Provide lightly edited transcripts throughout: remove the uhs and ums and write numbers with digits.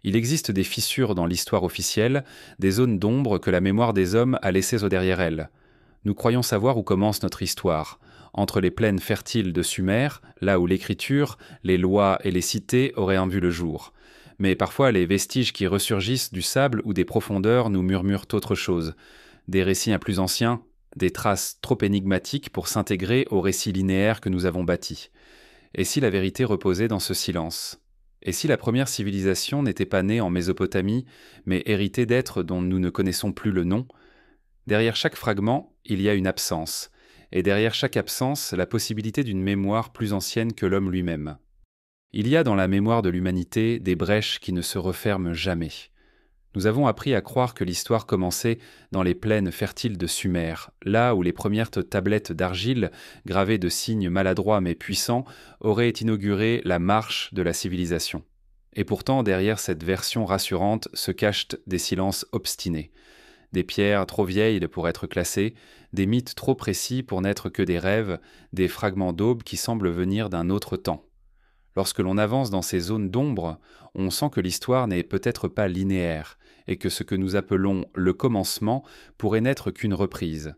Il existe des fissures dans l'histoire officielle, des zones d'ombre que la mémoire des hommes a laissées au derrière elle. Nous croyons savoir où commence notre histoire, entre les plaines fertiles de Sumer, là où l'écriture, les lois et les cités auraient vu le jour. Mais parfois les vestiges qui ressurgissent du sable ou des profondeurs nous murmurent autre chose. Des récits plus anciens, des traces trop énigmatiques pour s'intégrer au récit linéaire que nous avons bâti. Et si la vérité reposait dans ce silence? Et si la première civilisation n'était pas née en Mésopotamie, mais héritée d'êtres dont nous ne connaissons plus le nom? Derrière chaque fragment, il y a une absence, et derrière chaque absence, la possibilité d'une mémoire plus ancienne que l'homme lui-même. Il y a dans la mémoire de l'humanité des brèches qui ne se referment jamais. Nous avons appris à croire que l'histoire commençait dans les plaines fertiles de Sumer, là où les premières tablettes d'argile, gravées de signes maladroits mais puissants, auraient inauguré la marche de la civilisation. Et pourtant, derrière cette version rassurante se cachent des silences obstinés. Des pierres trop vieilles pour être classées, des mythes trop précis pour n'être que des rêves, des fragments d'aube qui semblent venir d'un autre temps. Lorsque l'on avance dans ces zones d'ombre, on sent que l'histoire n'est peut-être pas linéaire, et que ce que nous appelons le commencement pourrait n'être qu'une reprise.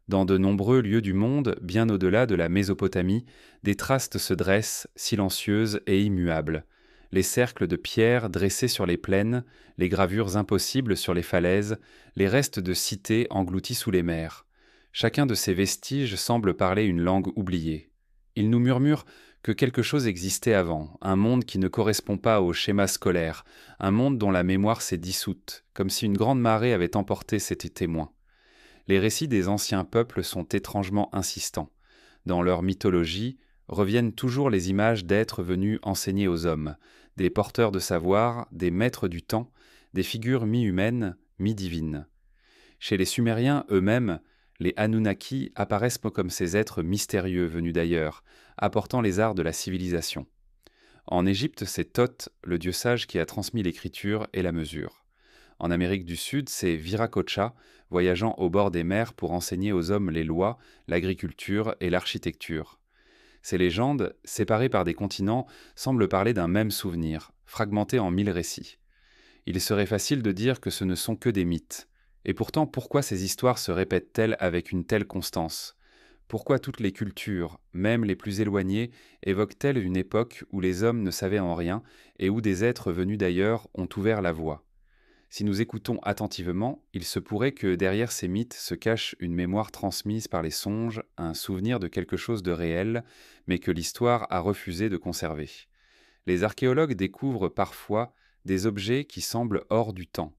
Dans de nombreux lieux du monde, bien au-delà de la Mésopotamie, des traces se dressent, silencieuses et immuables. Les cercles de pierre dressés sur les plaines, les gravures impossibles sur les falaises, les restes de cités engloutis sous les mers. Chacun de ces vestiges semble parler une langue oubliée. Ils nous murmurent que quelque chose existait avant, un monde qui ne correspond pas au schéma scolaire, un monde dont la mémoire s'est dissoute, comme si une grande marée avait emporté ses témoins. Les récits des anciens peuples sont étrangement insistants. Dans leur mythologie reviennent toujours les images d'êtres venus enseigner aux hommes, des porteurs de savoir, des maîtres du temps, des figures mi-humaines, mi-divines. Chez les Sumériens eux-mêmes, les Anunnaki apparaissent comme ces êtres mystérieux venus d'ailleurs, apportant les arts de la civilisation. En Égypte, c'est Thoth, le dieu sage qui a transmis l'écriture et la mesure. En Amérique du Sud, c'est Viracocha, voyageant au bord des mers pour enseigner aux hommes les lois, l'agriculture et l'architecture. Ces légendes, séparées par des continents, semblent parler d'un même souvenir, fragmenté en 1000 récits. Il serait facile de dire que ce ne sont que des mythes. Et pourtant, pourquoi ces histoires se répètent-elles avec une telle constance? Pourquoi toutes les cultures, même les plus éloignées, évoquent-elles une époque où les hommes ne savaient en rien et où des êtres venus d'ailleurs ont ouvert la voie? Si nous écoutons attentivement, il se pourrait que derrière ces mythes se cache une mémoire transmise par les songes, un souvenir de quelque chose de réel, mais que l'histoire a refusé de conserver. Les archéologues découvrent parfois des objets qui semblent hors du temps,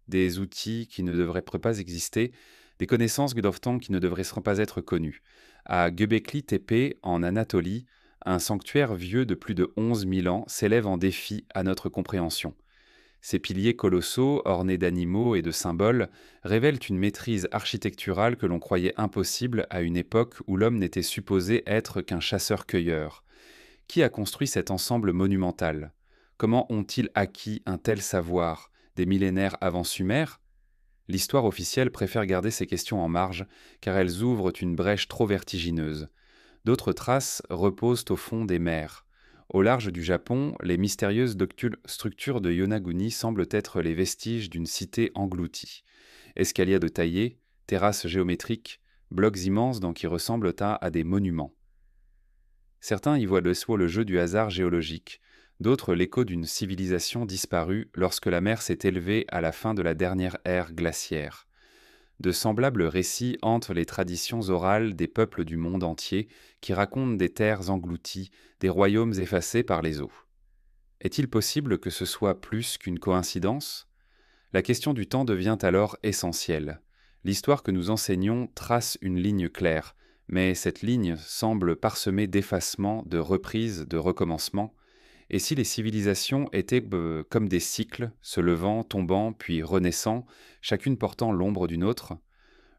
des outils qui ne devraient pas exister, des connaissances Gdoftan qui ne devraient pas être connues. À Göbekli Tepe, en Anatolie, un sanctuaire vieux de plus de 11 000 ans s'élève en défi à notre compréhension. Ces piliers colossaux, ornés d'animaux et de symboles, révèlent une maîtrise architecturale que l'on croyait impossible à une époque où l'homme n'était supposé être qu'un chasseur-cueilleur. Qui a construit cet ensemble monumental? Comment ont-ils acquis un tel savoir? Des millénaires avant Sumer? L'histoire officielle préfère garder ces questions en marge, car elles ouvrent une brèche trop vertigineuse. D'autres traces reposent au fond des mers. Au large du Japon, les mystérieuses structures de Yonaguni semblent être les vestiges d'une cité engloutie. Escaliers de taillés, terrasses géométriques, blocs immenses qui ressemblent à des monuments. Certains y voient le jeu du hasard géologique, d'autres l'écho d'une civilisation disparue lorsque la mer s'est élevée à la fin de la dernière ère glaciaire. De semblables récits hantent les traditions orales des peuples du monde entier qui racontent des terres englouties, des royaumes effacés par les eaux. Est-il possible que ce soit plus qu'une coïncidence? La question du temps devient alors essentielle. L'histoire que nous enseignons trace une ligne claire, mais cette ligne semble parsemée d'effacements, de reprises, de recommencements. Et si les civilisations étaient comme des cycles, se levant, tombant, puis renaissant, chacune portant l'ombre d'une autre,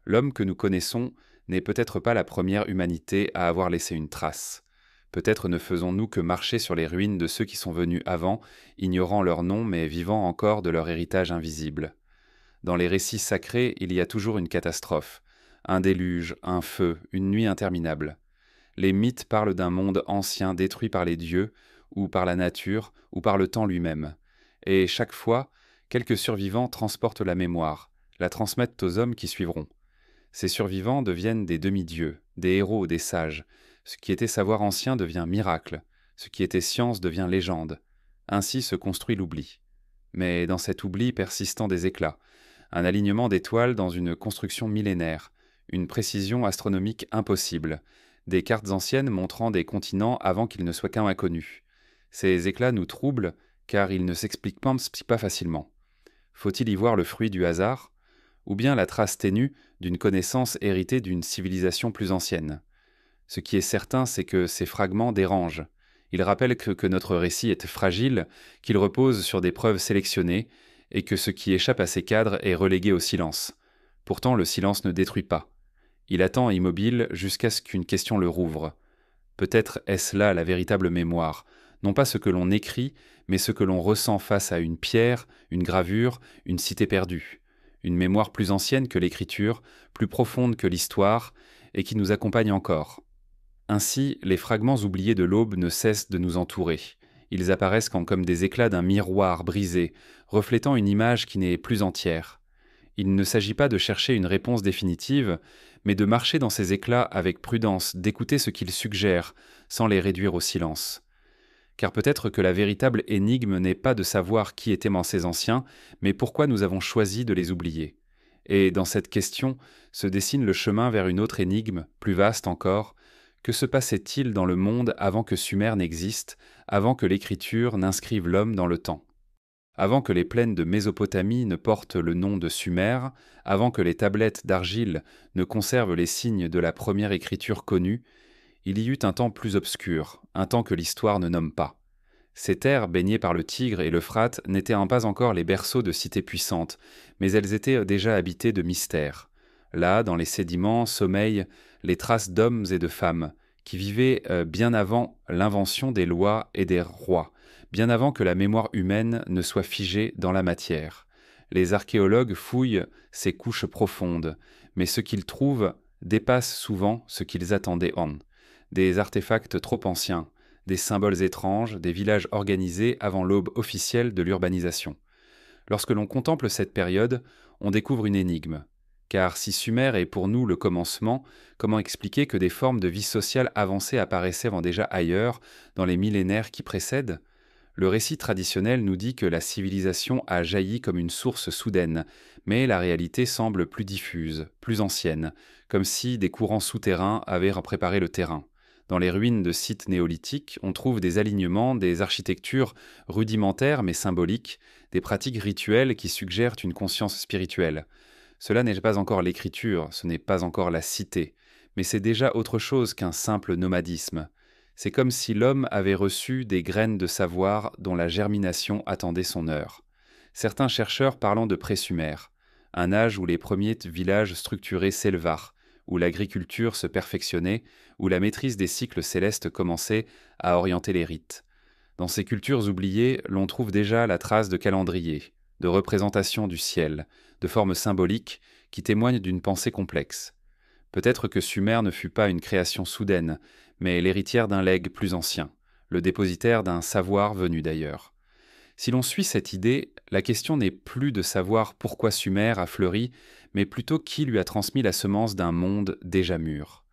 l'homme que nous connaissons n'est peut-être pas la première humanité à avoir laissé une trace. Peut-être ne faisons-nous que marcher sur les ruines de ceux qui sont venus avant, ignorant leur nom mais vivant encore de leur héritage invisible. Dans les récits sacrés, il y a toujours une catastrophe, un déluge, un feu, une nuit interminable. Les mythes parlent d'un monde ancien détruit par les dieux, ou par la nature, ou par le temps lui-même. et chaque fois, quelques survivants transportent la mémoire, la transmettent aux hommes qui suivront. Ces survivants deviennent des demi-dieux, des héros, des sages. Ce qui était savoir ancien devient miracle, ce qui était science devient légende. Ainsi se construit l'oubli. Mais dans cet oubli persistant des éclats, un alignement d'étoiles dans une construction millénaire, une précision astronomique impossible, des cartes anciennes montrant des continents avant qu'ils ne soient qu'un inconnu. Ces éclats nous troublent, car ils ne s'expliquent pas facilement. Faut-il y voir le fruit du hasard, ou bien la trace ténue d'une connaissance héritée d'une civilisation plus ancienne? Ce qui est certain, c'est que ces fragments dérangent. Ils rappellent que notre récit est fragile, qu'il repose sur des preuves sélectionnées, et que ce qui échappe à ces cadres est relégué au silence. Pourtant, le silence ne détruit pas. Il attend immobile jusqu'à ce qu'une question le rouvre. Peut-être est-ce là la véritable mémoire, non pas ce que l'on écrit, mais ce que l'on ressent face à une pierre, une gravure, une cité perdue. Une mémoire plus ancienne que l'écriture, plus profonde que l'histoire, et qui nous accompagne encore. Ainsi, les fragments oubliés de l'aube ne cessent de nous entourer. Ils apparaissent comme des éclats d'un miroir brisé, reflétant une image qui n'est plus entière. Il ne s'agit pas de chercher une réponse définitive, mais de marcher dans ces éclats avec prudence, d'écouter ce qu'ils suggèrent, sans les réduire au silence. Car peut-être que la véritable énigme n'est pas de savoir qui étaient ces anciens, mais pourquoi nous avons choisi de les oublier. Et dans cette question se dessine le chemin vers une autre énigme, plus vaste encore. Que se passait-il dans le monde avant que Sumer n'existe, avant que l'écriture n'inscrive l'homme dans le temps? Avant que les plaines de Mésopotamie ne portent le nom de Sumer, avant que les tablettes d'argile ne conservent les signes de la première écriture connue, il y eut un temps plus obscur, un temps que l'histoire ne nomme pas. Ces terres, baignées par le Tigre et l'Euphrate, n'étaient pas encore les berceaux de cités puissantes, mais elles étaient déjà habitées de mystères. Là, dans les sédiments, sommeillent les traces d'hommes et de femmes, qui vivaient bien avant l'invention des lois et des rois, bien avant que la mémoire humaine ne soit figée dans la matière. Les archéologues fouillent ces couches profondes, mais ce qu'ils trouvent dépasse souvent ce qu'ils attendaient des artefacts trop anciens, des symboles étranges, des villages organisés avant l'aube officielle de l'urbanisation. Lorsque l'on contemple cette période, on découvre une énigme. Car si Sumer est pour nous le commencement, comment expliquer que des formes de vie sociale avancées apparaissaient déjà ailleurs, dans les millénaires qui précèdent? Le récit traditionnel nous dit que la civilisation a jailli comme une source soudaine, mais la réalité semble plus diffuse, plus ancienne, comme si des courants souterrains avaient préparé le terrain. Dans les ruines de sites néolithiques, on trouve des alignements, des architectures rudimentaires mais symboliques, des pratiques rituelles qui suggèrent une conscience spirituelle. Cela n'est pas encore l'écriture, ce n'est pas encore la cité, mais c'est déjà autre chose qu'un simple nomadisme. C'est comme si l'homme avait reçu des graines de savoir dont la germination attendait son heure. Certains chercheurs parlant de pré-Sumer, un âge où les premiers villages structurés s'élevèrent, où l'agriculture se perfectionnait, où la maîtrise des cycles célestes commençait à orienter les rites. Dans ces cultures oubliées, l'on trouve déjà la trace de calendriers, de représentations du ciel, de formes symboliques qui témoignent d'une pensée complexe. Peut-être que Sumer ne fut pas une création soudaine, mais l'héritière d'un legs plus ancien, le dépositaire d'un savoir venu d'ailleurs. Si l'on suit cette idée, la question n'est plus de savoir pourquoi Sumer a fleuri, mais plutôt qui lui a transmis la semence d'un monde déjà mûr.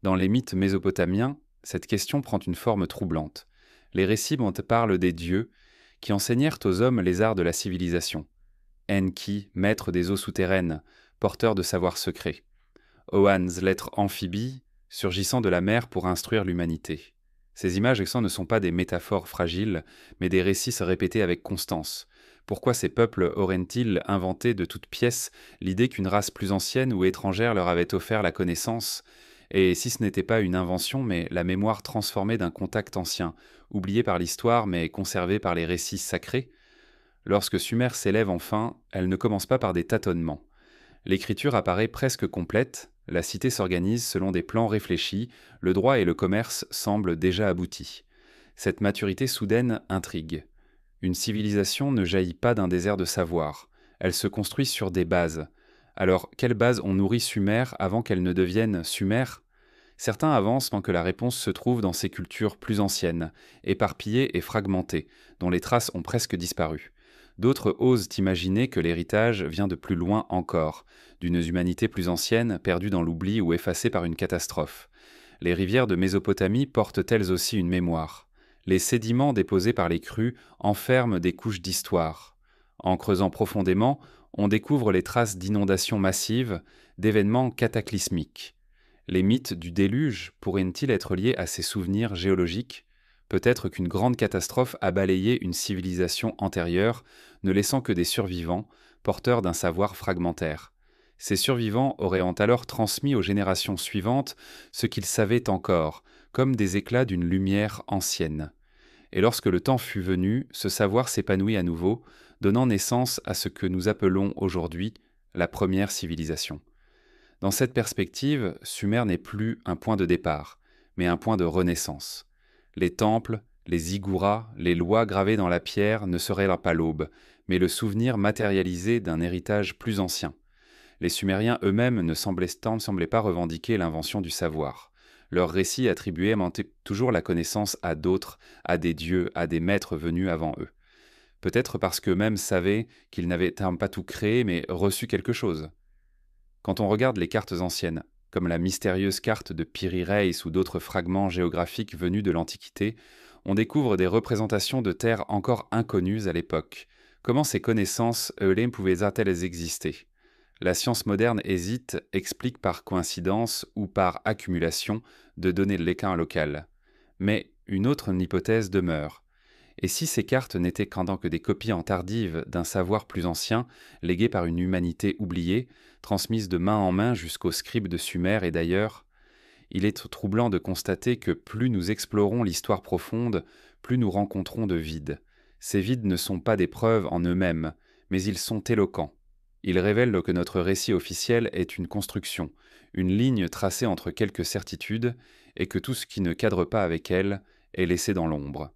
Dans les mythes mésopotamiens, cette question prend une forme troublante. Les récits parlent des dieux qui enseignèrent aux hommes les arts de la civilisation. Enki, maître des eaux souterraines, porteur de savoirs secrets. Oannes, l'être amphibie, surgissant de la mer pour instruire l'humanité. Ces images ne sont pas des métaphores fragiles, mais des récits répétés avec constance. Pourquoi ces peuples auraient-ils inventé de toutes pièces l'idée qu'une race plus ancienne ou étrangère leur avait offert la connaissance, et si ce n'était pas une invention, mais la mémoire transformée d'un contact ancien, oublié par l'histoire mais conservé par les récits sacrés? Lorsque Sumer s'élève enfin, elle ne commence pas par des tâtonnements. L'écriture apparaît presque complète, la cité s'organise selon des plans réfléchis, le droit et le commerce semblent déjà aboutis. Cette maturité soudaine intrigue. Une civilisation ne jaillit pas d'un désert de savoir, elle se construit sur des bases. Alors, quelles bases ont nourri Sumer avant qu'elle ne devienne Sumer? Certains avancent que la réponse se trouve dans ces cultures plus anciennes, éparpillées et fragmentées, dont les traces ont presque disparu. D'autres osent imaginer que l'héritage vient de plus loin encore, d'une humanité plus ancienne, perdue dans l'oubli ou effacée par une catastrophe. Les rivières de Mésopotamie portent elles aussi une mémoire. Les sédiments déposés par les crues enferment des couches d'histoire. En creusant profondément, on découvre les traces d'inondations massives, d'événements cataclysmiques. Les mythes du déluge pourraient-ils être liés à ces souvenirs géologiques ? Peut-être qu'une grande catastrophe a balayé une civilisation antérieure, ne laissant que des survivants, porteurs d'un savoir fragmentaire. Ces survivants auraient alors transmis aux générations suivantes ce qu'ils savaient encore, comme des éclats d'une lumière ancienne. Et lorsque le temps fut venu, ce savoir s'épanouit à nouveau, donnant naissance à ce que nous appelons aujourd'hui la première civilisation. Dans cette perspective, Sumer n'est plus un point de départ, mais un point de renaissance. Les temples, les ziggourats, les lois gravées dans la pierre ne seraient là pas l'aube, mais le souvenir matérialisé d'un héritage plus ancien. Les Sumériens eux-mêmes ne semblaient pas revendiquer l'invention du savoir. Leurs récits attribuaient toujours la connaissance à d'autres, à des dieux, à des maîtres venus avant eux. Peut-être parce qu'eux-mêmes savaient qu'ils n'avaient pas tout créé, mais reçu quelque chose. Quand on regarde les cartes anciennes, comme la mystérieuse carte de Piri Reis ou d'autres fragments géographiques venus de l'Antiquité, on découvre des représentations de terres encore inconnues à l'époque. Comment ces connaissances pouvaient-elles exister ? La science moderne hésite, explique par coïncidence ou par accumulation de données locales. Mais une autre hypothèse demeure. Et si ces cartes n'étaient que des copies en tardives d'un savoir plus ancien, légué par une humanité oubliée, transmise de main en main jusqu'aux scribes de Sumer et d'ailleurs, il est troublant de constater que plus nous explorons l'histoire profonde, plus nous rencontrons de vides. Ces vides ne sont pas des preuves en eux-mêmes, mais ils sont éloquents. Ils révèlent que notre récit officiel est une construction, une ligne tracée entre quelques certitudes, et que tout ce qui ne cadre pas avec elle est laissé dans l'ombre.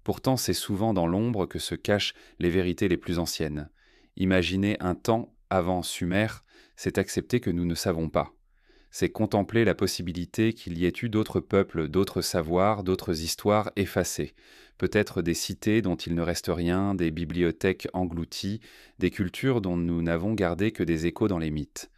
Pourtant, c'est souvent dans l'ombre que se cachent les vérités les plus anciennes. Imaginer un temps avant Sumer, c'est accepter que nous ne savons pas. C'est contempler la possibilité qu'il y ait eu d'autres peuples, d'autres savoirs, d'autres histoires effacées. Peut-être des cités dont il ne reste rien, des bibliothèques englouties, des cultures dont nous n'avons gardé que des échos dans les mythes.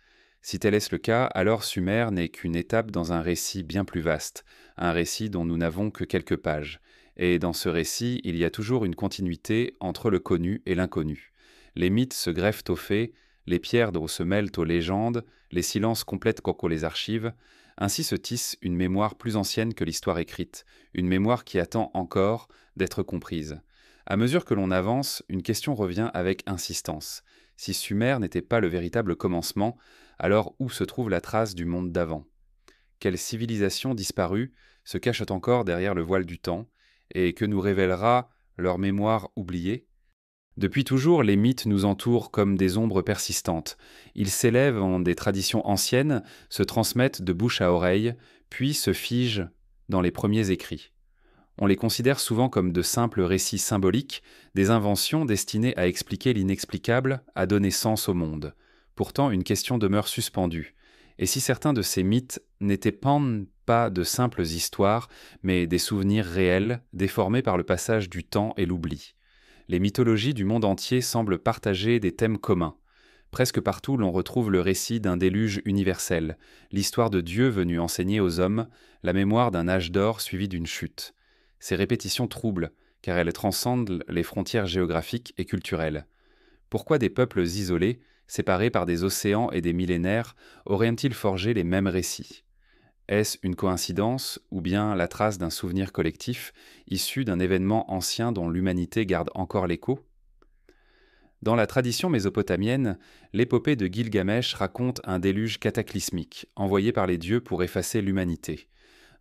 Si tel est le cas, alors Sumer n'est qu'une étape dans un récit bien plus vaste, un récit dont nous n'avons que quelques pages. Et dans ce récit, il y a toujours une continuité entre le connu et l'inconnu. Les mythes se greffent aux faits, les pierres se mêlent aux légendes, les silences complètent Coco les archives. Ainsi se tisse une mémoire plus ancienne que l'histoire écrite, une mémoire qui attend encore d'être comprise. À mesure que l'on avance, une question revient avec insistance. Si Sumer n'était pas le véritable commencement, alors où se trouve la trace du monde d'avant ? Quelle civilisation disparue se cache encore derrière le voile du temps, et que nous révélera leur mémoire oubliée ? Depuis toujours, les mythes nous entourent comme des ombres persistantes. Ils s'élèvent en des traditions anciennes, se transmettent de bouche à oreille, puis se figent dans les premiers écrits. On les considère souvent comme de simples récits symboliques, des inventions destinées à expliquer l'inexplicable, à donner sens au monde. Pourtant, une question demeure suspendue. Et si certains de ces mythes n'étaient pas de simples histoires, mais des souvenirs réels, déformés par le passage du temps et l'oubli ? Les mythologies du monde entier semblent partager des thèmes communs. Presque partout, l'on retrouve le récit d'un déluge universel, l'histoire de Dieu venu enseigner aux hommes, la mémoire d'un âge d'or suivi d'une chute. Ces répétitions troublent, car elles transcendent les frontières géographiques et culturelles. Pourquoi des peuples isolés, séparés par des océans et des millénaires, auraient-ils forgé les mêmes récits ? Est-ce une coïncidence ou bien la trace d'un souvenir collectif issu d'un événement ancien dont l'humanité garde encore l'écho ? Dans la tradition mésopotamienne, l'épopée de Gilgamesh raconte un déluge cataclysmique, envoyé par les dieux pour effacer l'humanité.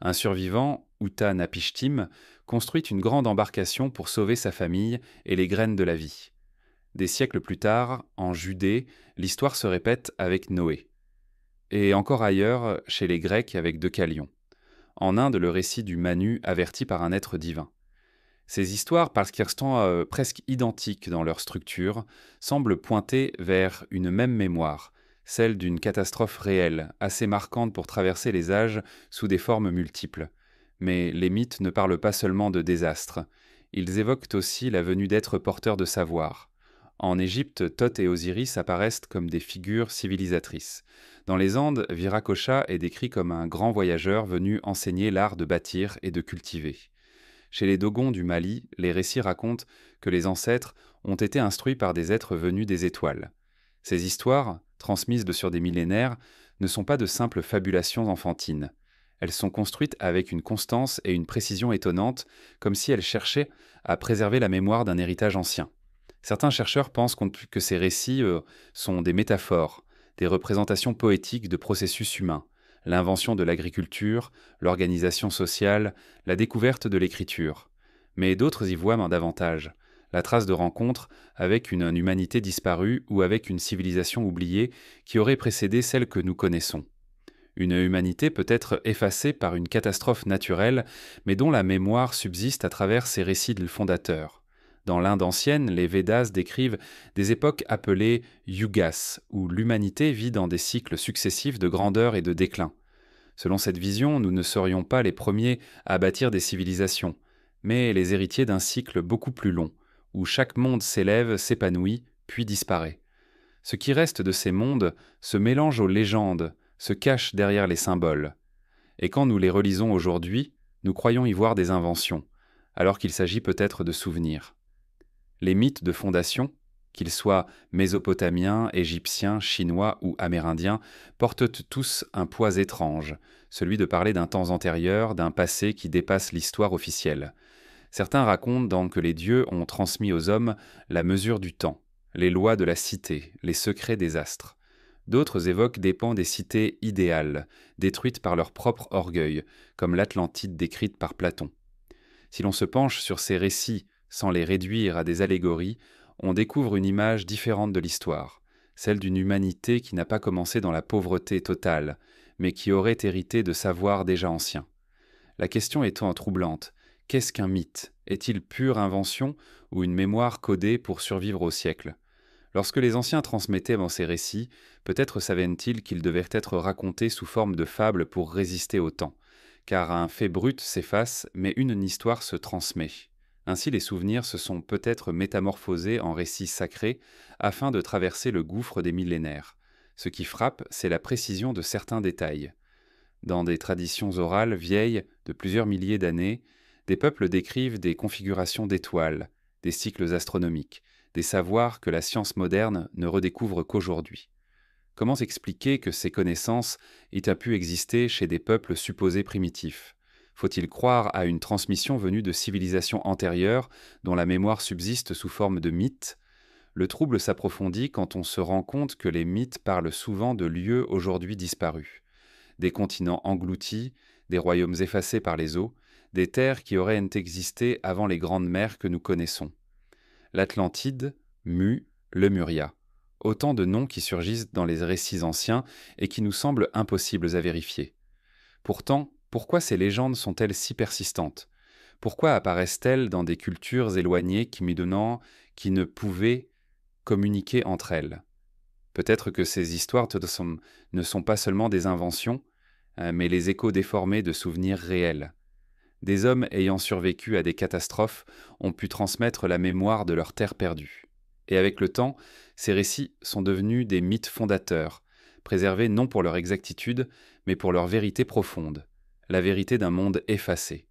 Un survivant, Uta-Napishtim, construit une grande embarcation pour sauver sa famille et les graines de la vie. Des siècles plus tard, en Judée, l'histoire se répète avec Noé. Et encore ailleurs, chez les Grecs avec Deucalion. En Inde, le récit du Manu averti par un être divin. Ces histoires, parce qu'elles sont presque identiques dans leur structure, semblent pointer vers une même mémoire, celle d'une catastrophe réelle, assez marquante pour traverser les âges sous des formes multiples. Mais les mythes ne parlent pas seulement de désastres, ils évoquent aussi la venue d'êtres porteurs de savoir. En Égypte, Thoth et Osiris apparaissent comme des figures civilisatrices. Dans les Andes, Viracocha est décrit comme un grand voyageur venu enseigner l'art de bâtir et de cultiver. Chez les Dogons du Mali, les récits racontent que les ancêtres ont été instruits par des êtres venus des étoiles. Ces histoires, transmises sur des millénaires, ne sont pas de simples fabulations enfantines. Elles sont construites avec une constance et une précision étonnantes, comme si elles cherchaient à préserver la mémoire d'un héritage ancien. Certains chercheurs pensent que ces récits sont des métaphores, des représentations poétiques de processus humains, l'invention de l'agriculture, l'organisation sociale, la découverte de l'écriture. Mais d'autres y voient davantage la trace de rencontre avec une humanité disparue ou avec une civilisation oubliée qui aurait précédé celle que nous connaissons. Une humanité peut être effacée par une catastrophe naturelle, mais dont la mémoire subsiste à travers ses récits fondateurs. Dans l'Inde ancienne, les Védas décrivent des époques appelées yugas, où l'humanité vit dans des cycles successifs de grandeur et de déclin. Selon cette vision, nous ne serions pas les premiers à bâtir des civilisations, mais les héritiers d'un cycle beaucoup plus long, où chaque monde s'élève, s'épanouit, puis disparaît. Ce qui reste de ces mondes se mélange aux légendes, se cache derrière les symboles. Et quand nous les relisons aujourd'hui, nous croyons y voir des inventions, alors qu'il s'agit peut-être de souvenirs. Les mythes de fondation, qu'ils soient mésopotamiens, égyptiens, chinois ou amérindiens, portent tous un poids étrange, celui de parler d'un temps antérieur, d'un passé qui dépasse l'histoire officielle. Certains racontent donc que les dieux ont transmis aux hommes la mesure du temps, les lois de la cité, les secrets des astres. D'autres évoquent des pans des cités idéales, détruites par leur propre orgueil, comme l'Atlantide décrite par Platon. Si l'on se penche sur ces récits sans les réduire à des allégories, on découvre une image différente de l'histoire, celle d'une humanité qui n'a pas commencé dans la pauvreté totale, mais qui aurait hérité de savoirs déjà anciens. La question étant troublante, qu'est-ce qu'un mythe? Est-il pure invention ou une mémoire codée pour survivre au siècle? Lorsque les anciens transmettaient ces récits, peut-être savaient-ils qu'ils devaient être racontés sous forme de fables pour résister au temps, car un fait brut s'efface, mais une histoire se transmet. Ainsi les souvenirs se sont peut-être métamorphosés en récits sacrés afin de traverser le gouffre des millénaires. Ce qui frappe, c'est la précision de certains détails. Dans des traditions orales vieilles de plusieurs milliers d'années, des peuples décrivent des configurations d'étoiles, des cycles astronomiques, des savoirs que la science moderne ne redécouvre qu'aujourd'hui. Comment expliquer que ces connaissances aient pu exister chez des peuples supposés primitifs? Faut-il croire à une transmission venue de civilisations antérieures dont la mémoire subsiste sous forme de mythes? Le trouble s'approfondit quand on se rend compte que les mythes parlent souvent de lieux aujourd'hui disparus. Des continents engloutis, des royaumes effacés par les eaux, des terres qui auraient existé avant les grandes mers que nous connaissons. L'Atlantide, Mu, Lemuria. Autant de noms qui surgissent dans les récits anciens et qui nous semblent impossibles à vérifier. Pourtant, pourquoi ces légendes sont-elles si persistantes? Pourquoi apparaissent-elles dans des cultures éloignées qui ne pouvaient communiquer entre elles? Peut-être que ces histoires ne sont pas seulement des inventions, mais les échos déformés de souvenirs réels. Des hommes ayant survécu à des catastrophes ont pu transmettre la mémoire de leurs terres perdues. Et avec le temps, ces récits sont devenus des mythes fondateurs, préservés non pour leur exactitude, mais pour leur vérité profonde, la vérité d'un monde effacé.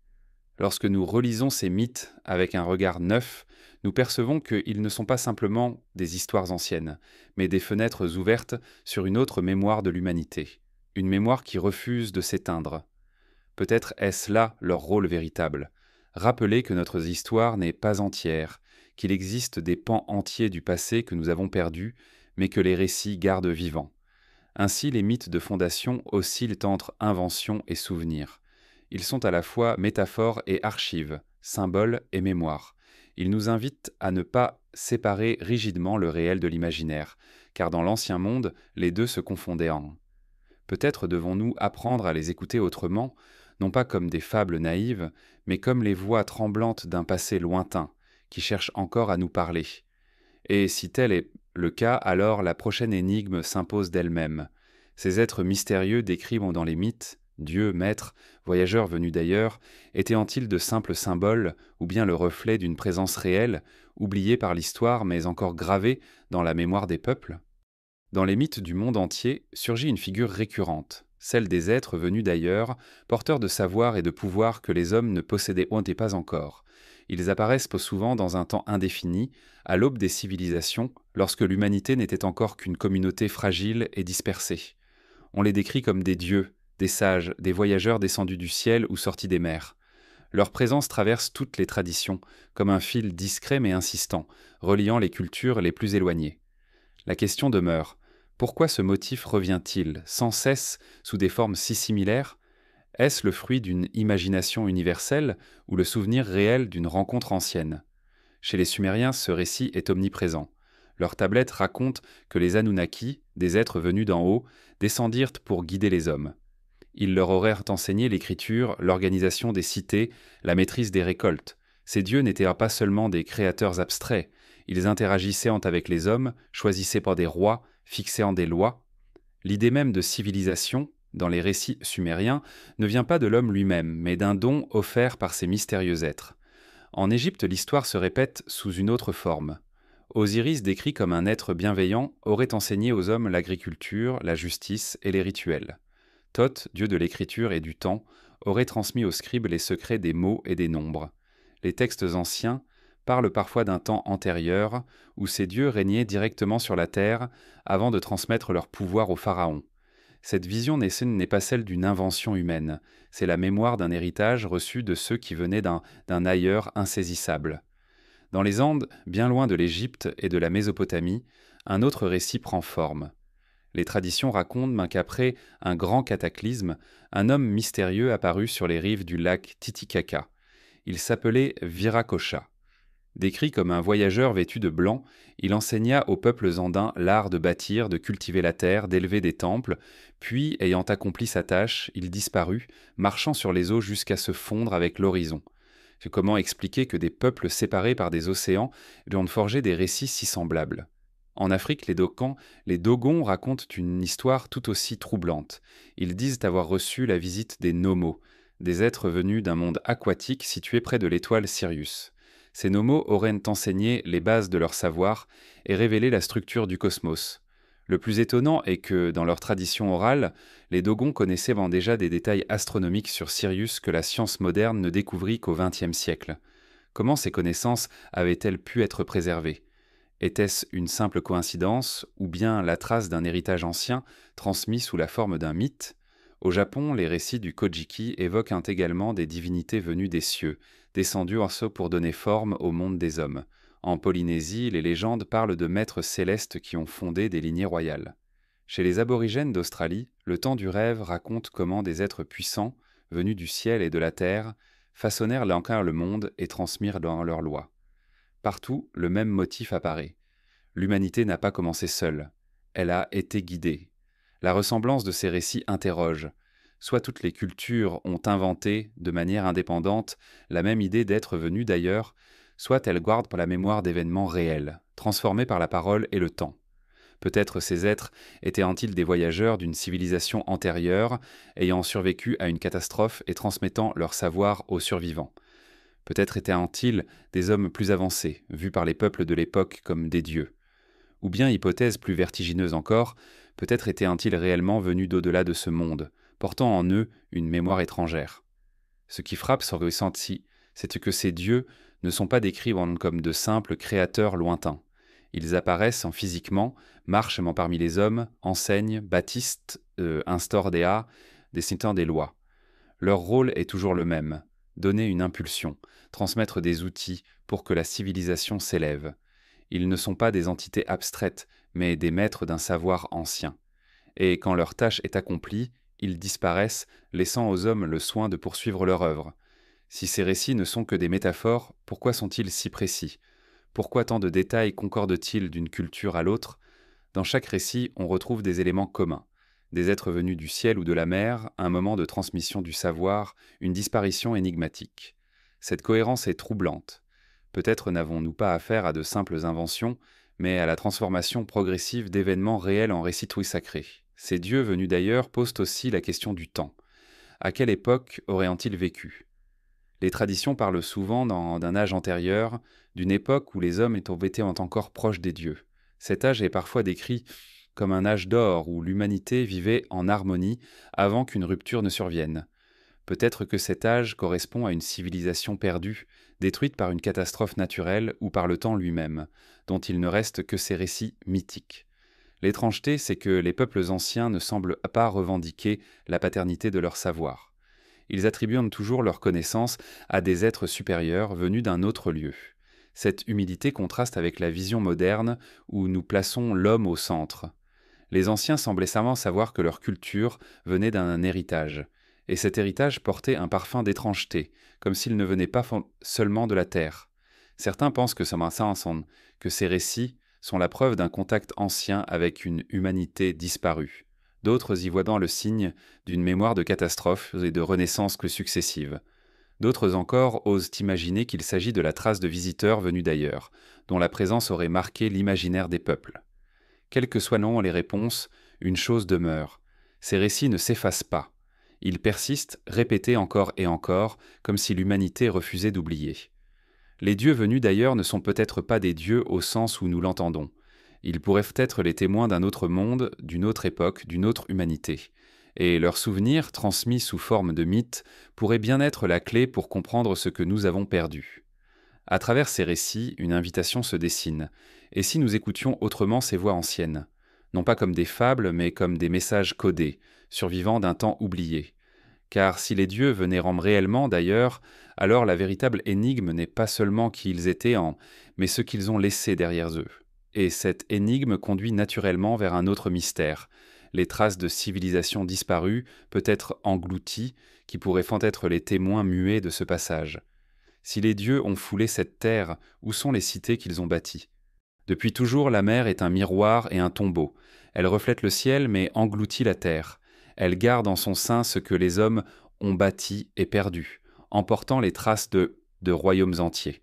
Lorsque nous relisons ces mythes avec un regard neuf, nous percevons qu'ils ne sont pas simplement des histoires anciennes, mais des fenêtres ouvertes sur une autre mémoire de l'humanité, une mémoire qui refuse de s'éteindre. Peut-être est-ce là leur rôle véritable, rappeler que notre histoire n'est pas entière, qu'il existe des pans entiers du passé que nous avons perdus, mais que les récits gardent vivants. Ainsi, les mythes de fondation oscillent entre invention et souvenir. Ils sont à la fois métaphores et archives, symboles et mémoire. Ils nous invitent à ne pas séparer rigidement le réel de l'imaginaire, car dans l'ancien monde, les deux se confondaient en un. Peut-être devons-nous apprendre à les écouter autrement, non pas comme des fables naïves, mais comme les voix tremblantes d'un passé lointain, qui cherche encore à nous parler. Et si tel est le cas, alors la prochaine énigme s'impose d'elle-même. Ces êtres mystérieux décrits dans les mythes, Dieu, maître, voyageurs venus d'ailleurs, étaient-ils de simples symboles ou bien le reflet d'une présence réelle, oubliée par l'histoire mais encore gravée dans la mémoire des peuples? Dans les mythes du monde entier surgit une figure récurrente, celle des êtres venus d'ailleurs, porteurs de savoir et de pouvoir que les hommes ne possédaient pas encore. Ils apparaissent souvent dans un temps indéfini, à l'aube des civilisations, lorsque l'humanité n'était encore qu'une communauté fragile et dispersée. On les décrit comme des dieux, des sages, des voyageurs descendus du ciel ou sortis des mers. Leur présence traverse toutes les traditions, comme un fil discret mais insistant, reliant les cultures les plus éloignées. La question demeure: pourquoi ce motif revient-il sans cesse sous des formes si similaires? Est-ce le fruit d'une imagination universelle ou le souvenir réel d'une rencontre ancienne? Chez les Sumériens, ce récit est omniprésent. Leurs tablettes racontent que les Anunnaki, des êtres venus d'en haut, descendirent pour guider les hommes. Ils leur auraient enseigné l'écriture, l'organisation des cités, la maîtrise des récoltes. Ces dieux n'étaient pas seulement des créateurs abstraits, ils interagissaient avec les hommes, choisissaient par des rois, fixant des lois. L'idée même de civilisation, dans les récits sumériens, ne vient pas de l'homme lui-même, mais d'un don offert par ces mystérieux êtres. En Égypte, l'histoire se répète sous une autre forme. Osiris, décrit comme un être bienveillant, aurait enseigné aux hommes l'agriculture, la justice et les rituels. Thoth, dieu de l'écriture et du temps, aurait transmis aux scribes les secrets des mots et des nombres. Les textes anciens parlent parfois d'un temps antérieur où ces dieux régnaient directement sur la terre avant de transmettre leur pouvoir au pharaon. Cette vision n'est pas celle d'une invention humaine, c'est la mémoire d'un héritage reçu de ceux qui venaient d'un ailleurs insaisissable. Dans les Andes, bien loin de l'Égypte et de la Mésopotamie, un autre récit prend forme. Les traditions racontent qu'après un grand cataclysme, un homme mystérieux apparut sur les rives du lac Titicaca. Il s'appelait Viracocha. Décrit comme un voyageur vêtu de blanc, il enseigna aux peuples andins l'art de bâtir, de cultiver la terre, d'élever des temples, puis, ayant accompli sa tâche, il disparut, marchant sur les eaux jusqu'à se fondre avec l'horizon. Comment expliquer que des peuples séparés par des océans lui ont forgé des récits si semblables? En Afrique, les Dogons racontent une histoire tout aussi troublante. Ils disent avoir reçu la visite des Nomos, des êtres venus d'un monde aquatique situé près de l'étoile Sirius. Ces Nomos auraient enseigné les bases de leur savoir et révélé la structure du cosmos. Le plus étonnant est que, dans leur tradition orale, les Dogons connaissaient déjà des détails astronomiques sur Sirius que la science moderne ne découvrit qu'au XXe siècle. Comment ces connaissances avaient-elles pu être préservées? Était-ce une simple coïncidence ou bien la trace d'un héritage ancien transmis sous la forme d'un mythe? Au Japon, les récits du Kojiki évoquent également des divinités venues des cieux, descendues pour donner forme au monde des hommes. En Polynésie, les légendes parlent de maîtres célestes qui ont fondé des lignées royales. Chez les aborigènes d'Australie, le temps du rêve raconte comment des êtres puissants, venus du ciel et de la terre, façonnèrent le monde et transmirent dans leurs lois. Partout, le même motif apparaît. L'humanité n'a pas commencé seule, elle a été guidée. La ressemblance de ces récits interroge. Soit toutes les cultures ont inventé, de manière indépendante, la même idée d'être venus d'ailleurs, soit elles gardent pour la mémoire d'événements réels, transformés par la parole et le temps. Peut-être ces êtres étaient-ils des voyageurs d'une civilisation antérieure, ayant survécu à une catastrophe et transmettant leur savoir aux survivants. Peut-être étaient-ils des hommes plus avancés, vus par les peuples de l'époque comme des dieux. Ou bien, hypothèse plus vertigineuse encore, peut-être étaient-ils réellement venus d'au-delà de ce monde, portant en eux une mémoire étrangère. Ce qui frappe ce ressenti, c'est que ces dieux ne sont pas décrits comme de simples créateurs lointains. Ils apparaissent physiquement, marchent parmi les hommes, enseignent, bâtissent, instaurent des arts, dessinent des lois. Leur rôle est toujours le même: donner une impulsion, transmettre des outils pour que la civilisation s'élève. Ils ne sont pas des entités abstraites, mais des maîtres d'un savoir ancien. Et quand leur tâche est accomplie, ils disparaissent, laissant aux hommes le soin de poursuivre leur œuvre. Si ces récits ne sont que des métaphores, pourquoi sont-ils si précis? Pourquoi tant de détails concordent-ils d'une culture à l'autre? Dans chaque récit, on retrouve des éléments communs. Des êtres venus du ciel ou de la mer, un moment de transmission du savoir, une disparition énigmatique. Cette cohérence est troublante. Peut-être n'avons-nous pas affaire à de simples inventions, mais à la transformation progressive d'événements réels en récits sacrés. Ces dieux venus d'ailleurs posent aussi la question du temps. À quelle époque auraient-ils vécu? Les traditions parlent souvent d'un âge antérieur, d'une époque où les hommes étaient encore proches des dieux. Cet âge est parfois décrit comme un âge d'or où l'humanité vivait en harmonie avant qu'une rupture ne survienne. Peut-être que cet âge correspond à une civilisation perdue, détruite par une catastrophe naturelle ou par le temps lui-même, dont il ne reste que ces récits mythiques. L'étrangeté, c'est que les peuples anciens ne semblent pas revendiquer la paternité de leur savoir. Ils attribuent toujours leur connaissance à des êtres supérieurs venus d'un autre lieu. Cette humilité contraste avec la vision moderne où nous plaçons l'homme au centre. Les anciens semblaient savamment savoir que leur culture venait d'un héritage, et cet héritage portait un parfum d'étrangeté, comme s'il ne venait pas seulement de la terre. Certains pensent que ces récits sont la preuve d'un contact ancien avec une humanité disparue. D'autres y voient dans le signe d'une mémoire de catastrophes et de renaissances successives. D'autres encore osent imaginer qu'il s'agit de la trace de visiteurs venus d'ailleurs, dont la présence aurait marqué l'imaginaire des peuples. Quelles que soient les réponses, une chose demeure. Ces récits ne s'effacent pas. Ils persistent, répétés encore et encore, comme si l'humanité refusait d'oublier. Les dieux venus d'ailleurs ne sont peut-être pas des dieux au sens où nous l'entendons. Ils pourraient être les témoins d'un autre monde, d'une autre époque, d'une autre humanité. Et leurs souvenirs, transmis sous forme de mythes, pourraient bien être la clé pour comprendre ce que nous avons perdu. À travers ces récits, une invitation se dessine. Et si nous écoutions autrement ces voix anciennes? Non pas comme des fables, mais comme des messages codés, survivants d'un temps oublié. Car si les dieux venaient réellement d'ailleurs, alors la véritable énigme n'est pas seulement qui ils étaient mais ce qu'ils ont laissé derrière eux. Et cette énigme conduit naturellement vers un autre mystère, les traces de civilisations disparues, peut-être englouties, qui pourraient être les témoins muets de ce passage. Si les dieux ont foulé cette terre, où sont les cités qu'ils ont bâties? Depuis toujours, la mer est un miroir et un tombeau. Elle reflète le ciel, mais engloutit la terre. Elle garde en son sein ce que les hommes ont bâti et perdu, emportant les traces de royaumes entiers.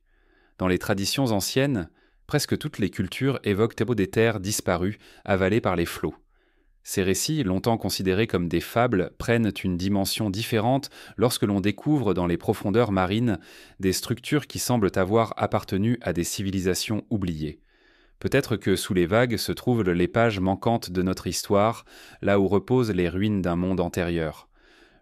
Dans les traditions anciennes, presque toutes les cultures évoquent des terres disparues, avalées par les flots. Ces récits, longtemps considérés comme des fables, prennent une dimension différente lorsque l'on découvre dans les profondeurs marines des structures qui semblent avoir appartenu à des civilisations oubliées. Peut-être que sous les vagues se trouvent les pages manquantes de notre histoire, là où reposent les ruines d'un monde antérieur.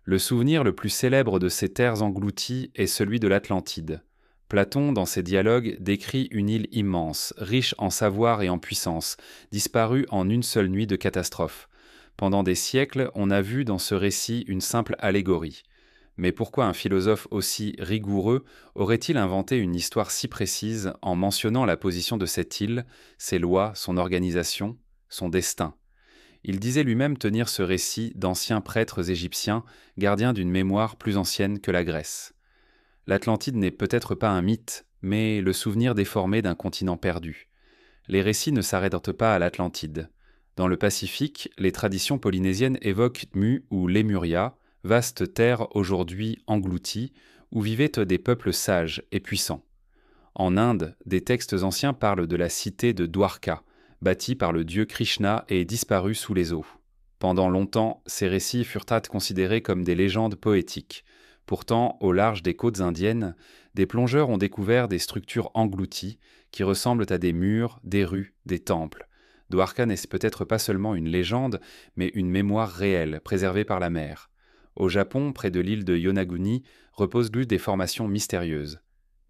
Le souvenir le plus célèbre de ces terres englouties est celui de l'Atlantide. Platon, dans ses dialogues, décrit une île immense, riche en savoir et en puissance, disparue en une seule nuit de catastrophe. Pendant des siècles, on a vu dans ce récit une simple allégorie. Mais pourquoi un philosophe aussi rigoureux aurait-il inventé une histoire si précise en mentionnant la position de cette île, ses lois, son organisation, son destin? Il disait lui-même tenir ce récit d'anciens prêtres égyptiens, gardiens d'une mémoire plus ancienne que la Grèce. L'Atlantide n'est peut-être pas un mythe, mais le souvenir déformé d'un continent perdu. Les récits ne s'arrêtent pas à l'Atlantide. Dans le Pacifique, les traditions polynésiennes évoquent Mu ou Lemuria, vaste terre aujourd'hui engloutie, où vivaient des peuples sages et puissants. En Inde, des textes anciens parlent de la cité de Dwarka, bâtie par le dieu Krishna et disparue sous les eaux. Pendant longtemps, ces récits furent considérés comme des légendes poétiques. Pourtant, au large des côtes indiennes, des plongeurs ont découvert des structures englouties qui ressemblent à des murs, des rues, des temples. Dwarka n'est peut-être pas seulement une légende, mais une mémoire réelle, préservée par la mer. Au Japon, près de l'île de Yonaguni, reposent des formations mystérieuses.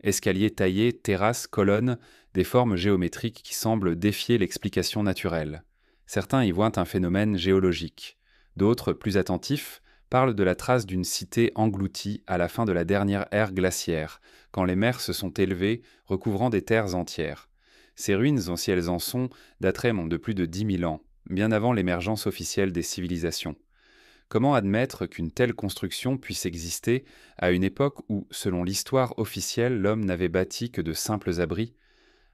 Escaliers taillés, terrasses, colonnes, des formes géométriques qui semblent défier l'explication naturelle. Certains y voient un phénomène géologique. D'autres, plus attentifs, parlent de la trace d'une cité engloutie à la fin de la dernière ère glaciaire, quand les mers se sont élevées, recouvrant des terres entières. Ces ruines, si elles en sont, dateraient de plus de 10 000 ans, bien avant l'émergence officielle des civilisations. Comment admettre qu'une telle construction puisse exister à une époque où, selon l'histoire officielle, l'homme n'avait bâti que de simples abris?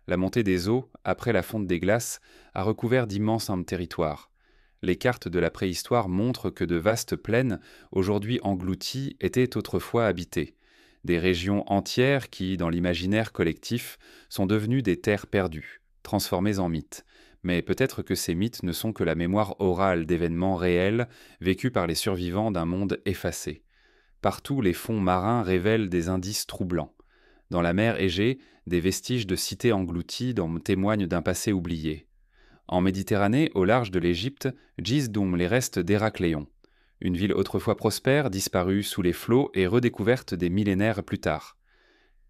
La montée des eaux, après la fonte des glaces, a recouvert d'immenses territoires. Les cartes de la préhistoire montrent que de vastes plaines, aujourd'hui englouties, étaient autrefois habitées. Des régions entières qui, dans l'imaginaire collectif, sont devenues des terres perdues, transformées en mythes. Mais peut-être que ces mythes ne sont que la mémoire orale d'événements réels vécus par les survivants d'un monde effacé. Partout, les fonds marins révèlent des indices troublants. Dans la mer Égée, des vestiges de cités englouties témoignent d'un passé oublié. En Méditerranée, au large de l'Égypte, gisent donc les restes d'Héracléon. Une ville autrefois prospère, disparue sous les flots et redécouverte des millénaires plus tard.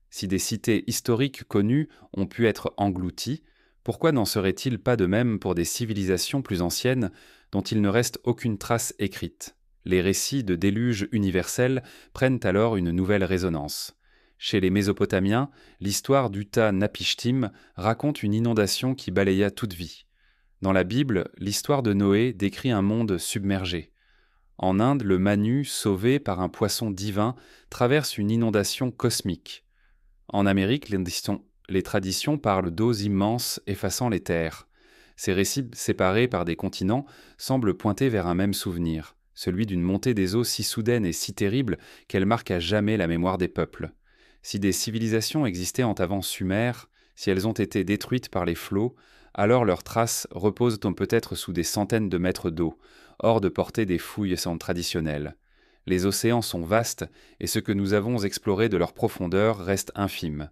Si des cités historiques connues ont pu être englouties, pourquoi n'en serait-il pas de même pour des civilisations plus anciennes dont il ne reste aucune trace écrite? Les récits de déluge universels prennent alors une nouvelle résonance. Chez les Mésopotamiens, l'histoire d'Uta-Napishtim raconte une inondation qui balaya toute vie. Dans la Bible, l'histoire de Noé décrit un monde submergé. En Inde, le Manu, sauvé par un poisson traverse une inondation cosmique. En Amérique, les traditions parlent d'eaux immenses effaçant les terres. Ces récits séparés par des continents semblent pointer vers un même souvenir, celui d'une montée des eaux si soudaine et si terrible qu'elle marque à jamais la mémoire des peuples. Si des civilisations existaient en avant Sumer, si elles ont été détruites par les flots, alors leurs traces reposent peut-être sous des centaines de mètres d'eau, hors de portée des fouilles traditionnelles. Les océans sont vastes et ce que nous avons exploré de leur profondeur reste infime.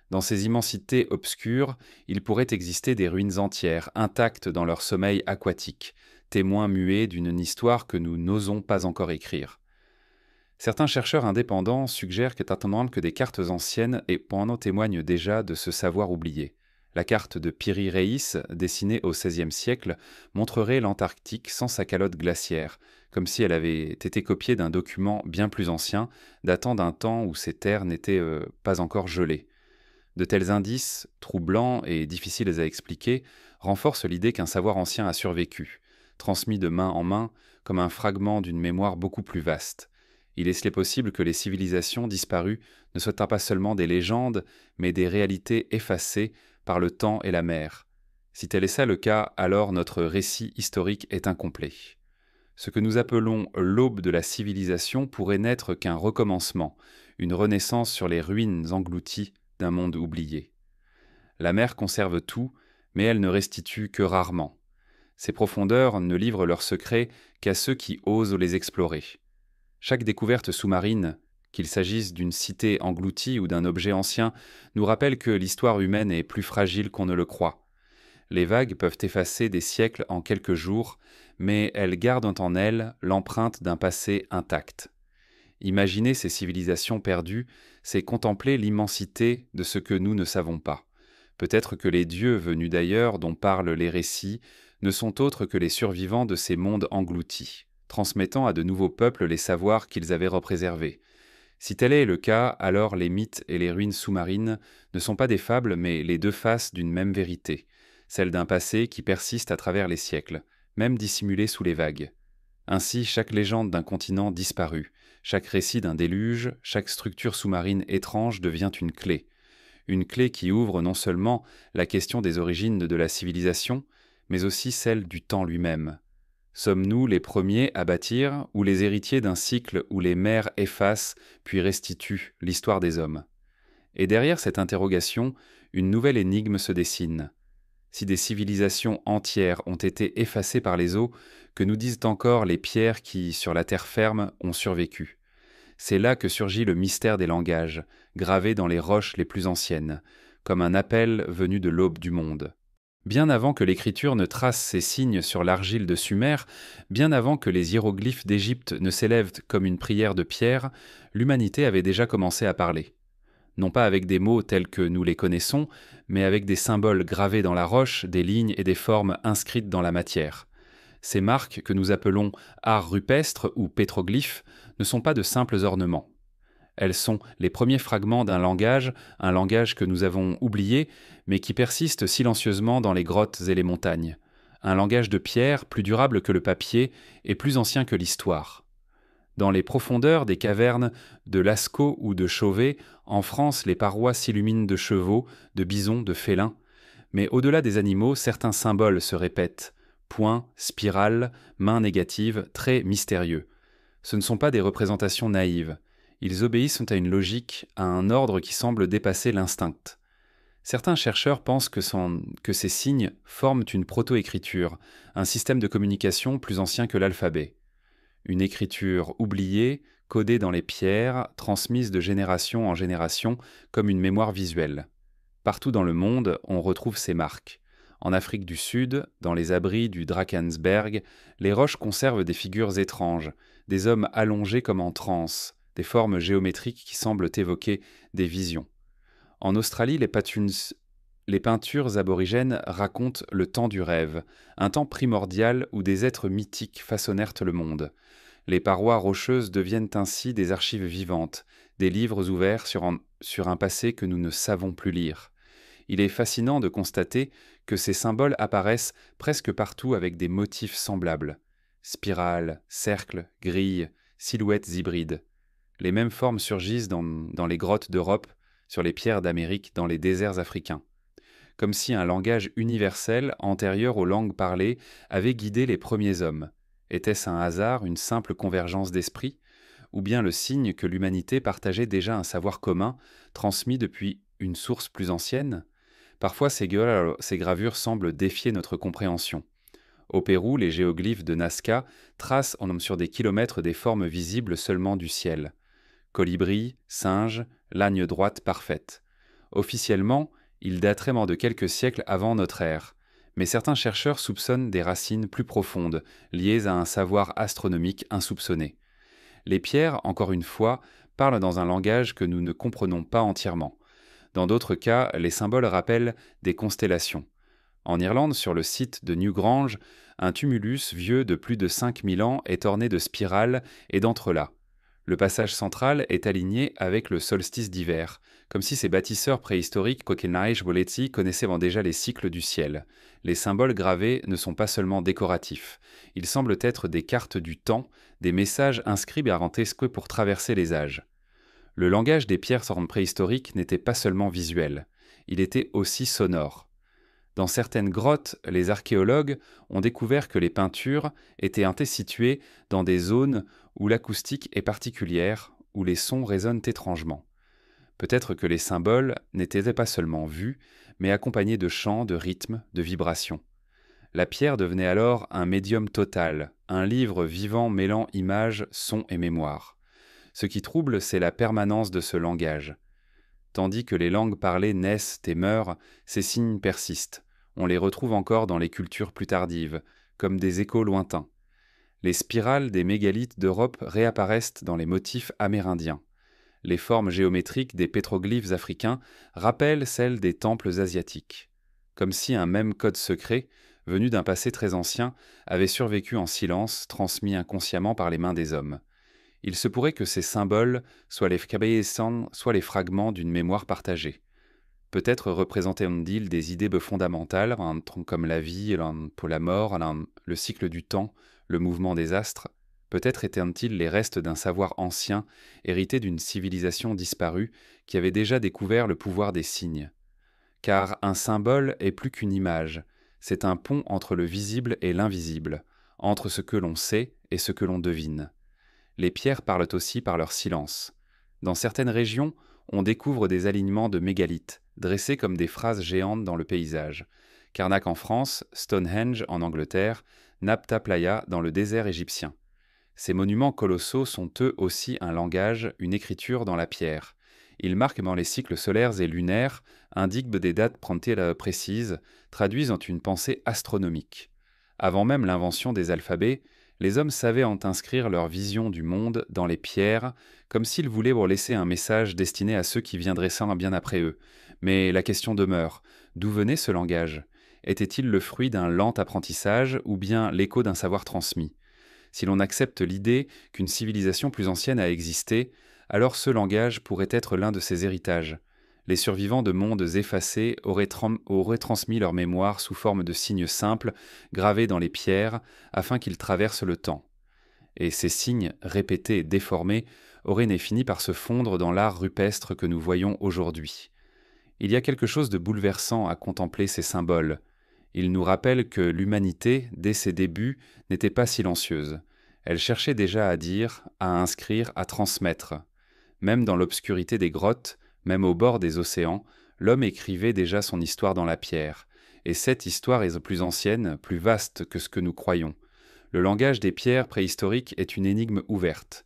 Dans ces immensités obscures, il pourrait exister des ruines entières, intactes dans leur sommeil aquatique, témoins muets d'une histoire que nous n'osons pas encore écrire. Certains chercheurs indépendants suggèrent que des cartes anciennes témoignent déjà de ce savoir oublié. La carte de Piri Reis, dessinée au XVIe siècle, montrerait l'Antarctique sans sa calotte glaciaire, comme si elle avait été copiée d'un document bien plus ancien, datant d'un temps où ces terres n'étaient pas encore gelées. De tels indices, troublants et difficiles à expliquer, renforcent l'idée qu'un savoir ancien a survécu, transmis de main en main comme un fragment d'une mémoire beaucoup plus vaste. Il est possible que les civilisations disparues ne soient pas seulement des légendes, mais des réalités effacées par le temps et la mer. Si tel est ça le cas, alors notre récit historique est incomplet. Ce que nous appelons l'aube de la civilisation pourrait n'être qu'un recommencement, une renaissance sur les ruines englouties d'un monde oublié. La mer conserve tout, mais elle ne restitue que rarement. Ses profondeurs ne livrent leurs secrets qu'à ceux qui osent les explorer. Chaque découverte sous-marine, qu'il s'agisse d'une cité engloutie ou d'un objet ancien, nous rappelle que l'histoire humaine est plus fragile qu'on ne le croit. Les vagues peuvent effacer des siècles en quelques jours, mais elles gardent en elles l'empreinte d'un passé intact. Imaginer ces civilisations perdues, c'est contempler l'immensité de ce que nous ne savons pas. Peut-être que les dieux venus d'ailleurs, dont parlent les récits, ne sont autres que les survivants de ces mondes engloutis, transmettant à de nouveaux peuples les savoirs qu'ils avaient représervés. Si tel est le cas, alors les mythes et les ruines sous-marines ne sont pas des fables, mais les deux faces d'une même vérité, celle d'un passé qui persiste à travers les siècles, même dissimulé sous les vagues. Ainsi, chaque légende d'un continent disparu, chaque récit d'un déluge, chaque structure sous-marine étrange devient une clé qui ouvre non seulement la question des origines de la civilisation, mais aussi celle du temps lui-même. Sommes-nous les premiers à bâtir ou les héritiers d'un cycle où les mers effacent puis restituent l'histoire des hommes? Et derrière cette interrogation, une nouvelle énigme se dessine. Si des civilisations entières ont été effacées par les eaux, que nous disent encore les pierres qui, sur la terre ferme, ont survécu? C'est là que surgit le mystère des langages, gravé dans les roches les plus anciennes, comme un appel venu de l'aube du monde. Bien avant que l'écriture ne trace ses signes sur l'argile de Sumer, bien avant que les hiéroglyphes d'Égypte ne s'élèvent comme une prière de pierre, l'humanité avait déjà commencé à parler. Non pas avec des mots tels que nous les connaissons, mais avec des symboles gravés dans la roche, des lignes et des formes inscrites dans la matière. Ces marques, que nous appelons art rupestre ou pétroglyphes, ne sont pas de simples ornements. Elles sont les premiers fragments d'un langage, un langage que nous avons oublié, mais qui persiste silencieusement dans les grottes et les montagnes. Un langage de pierre, plus durable que le papier et plus ancien que l'histoire. Dans les profondeurs des cavernes de Lascaux ou de Chauvet, en France, les parois s'illuminent de chevaux, de bisons, de félins. Mais au-delà des animaux, certains symboles se répètent. Points, spirales, mains négatives, traits mystérieux. Ce ne sont pas des représentations naïves. Ils obéissent à une logique, à un ordre qui semble dépasser l'instinct. Certains chercheurs pensent que ces signes forment une proto-écriture, un système de communication plus ancien que l'alphabet. Une écriture oubliée, codées dans les pierres, transmises de génération en génération comme une mémoire visuelle. Partout dans le monde, on retrouve ces marques. En Afrique du Sud, dans les abris du Drakensberg, les roches conservent des figures étranges, des hommes allongés comme en transe, des formes géométriques qui semblent évoquer des visions. En Australie, les peintures aborigènes racontent le temps du rêve, un temps primordial où des êtres mythiques façonnèrent le monde. Les parois rocheuses deviennent ainsi des archives vivantes, des livres ouverts sur un passé que nous ne savons plus lire. Il est fascinant de constater que ces symboles apparaissent presque partout avec des motifs semblables. Spirales, cercles, grilles, silhouettes hybrides. Les mêmes formes surgissent dans les grottes d'Europe, sur les pierres d'Amérique, dans les déserts africains. Comme si un langage universel, antérieur aux langues parlées, avait guidé les premiers hommes. Était-ce un hasard, une simple convergence d'esprit, ou bien le signe que l'humanité partageait déjà un savoir commun, transmis depuis une source plus ancienne ? Parfois, ces gravures semblent défier notre compréhension. Au Pérou, les géoglyphes de Nazca tracent sur des kilomètres des formes visibles seulement du ciel. Colibri, singe, lagne droite parfaite. Officiellement, ils dateraient de quelques siècles avant notre ère, mais certains chercheurs soupçonnent des racines plus profondes, liées à un savoir astronomique insoupçonné. Les pierres, encore une fois, parlent dans un langage que nous ne comprenons pas entièrement. Dans d'autres cas, les symboles rappellent des constellations. En Irlande, sur le site de Newgrange, un tumulus vieux de plus de 5000 ans est orné de spirales et d'entrelacs. Le passage central est aligné avec le solstice d'hiver, comme si ces bâtisseurs préhistoriques Coquenage-Boletti connaissaient déjà les cycles du ciel. Les symboles gravés ne sont pas seulement décoratifs. Ils semblent être des cartes du temps, des messages inscrits parentesques pour traverser les âges. Le langage des pierres préhistoriques n'était pas seulement visuel, il était aussi sonore. Dans certaines grottes, les archéologues ont découvert que les peintures étaient situées dans des zones où l'acoustique est particulière, où les sons résonnent étrangement. Peut-être que les symboles n'étaient pas seulement vus, mais accompagnés de chants, de rythmes, de vibrations. La pierre devenait alors un médium total, un livre vivant mêlant images, sons et mémoire. Ce qui trouble, c'est la permanence de ce langage. Tandis que les langues parlées naissent et meurent, ces signes persistent. On les retrouve encore dans les cultures plus tardives, comme des échos lointains. Les spirales des mégalithes d'Europe réapparaissent dans les motifs amérindiens. Les formes géométriques des pétroglyphes africains rappellent celles des temples asiatiques. Comme si un même code secret, venu d'un passé très ancien, avait survécu en silence, transmis inconsciemment par les mains des hommes. Il se pourrait que ces symboles soient les cabezas, soit les fragments d'une mémoire partagée. Peut-être représentent-ils des idées fondamentales, comme la vie, pour la mort, le cycle du temps, le mouvement des astres. Peut-être étaient-ils les restes d'un savoir ancien, hérité d'une civilisation disparue, qui avait déjà découvert le pouvoir des signes. Car un symbole est plus qu'une image, c'est un pont entre le visible et l'invisible, entre ce que l'on sait et ce que l'on devine. Les pierres parlent aussi par leur silence. Dans certaines régions, on découvre des alignements de mégalithes, dressés comme des phrases géantes dans le paysage. Karnak en France, Stonehenge en Angleterre, Nabta Playa dans le désert égyptien. Ces monuments colossaux sont eux aussi un langage, une écriture dans la pierre. Ils marquent les cycles solaires et lunaires, indiquent des dates précises, traduisent en une pensée astronomique. Avant même l'invention des alphabets, les hommes savaient inscrire leur vision du monde dans les pierres, comme s'ils voulaient laisser un message destiné à ceux qui viendraient bien après eux. Mais la question demeure, d'où venait ce langage ? Était-il le fruit d'un lent apprentissage ou bien l'écho d'un savoir transmis ? Si l'on accepte l'idée qu'une civilisation plus ancienne a existé, alors ce langage pourrait être l'un de ses héritages. Les survivants de mondes effacés auraient transmis leur mémoire sous forme de signes simples, gravés dans les pierres, afin qu'ils traversent le temps. Et ces signes, répétés et déformés, auraient fini par se fondre dans l'art rupestre que nous voyons aujourd'hui. Il y a quelque chose de bouleversant à contempler ces symboles. Ils nous rappellent que l'humanité, dès ses débuts, n'était pas silencieuse. Elle cherchait déjà à dire, à inscrire, à transmettre. Même dans l'obscurité des grottes, même au bord des océans, l'homme écrivait déjà son histoire dans la pierre. Et cette histoire est plus ancienne, plus vaste que ce que nous croyons. Le langage des pierres préhistoriques est une énigme ouverte.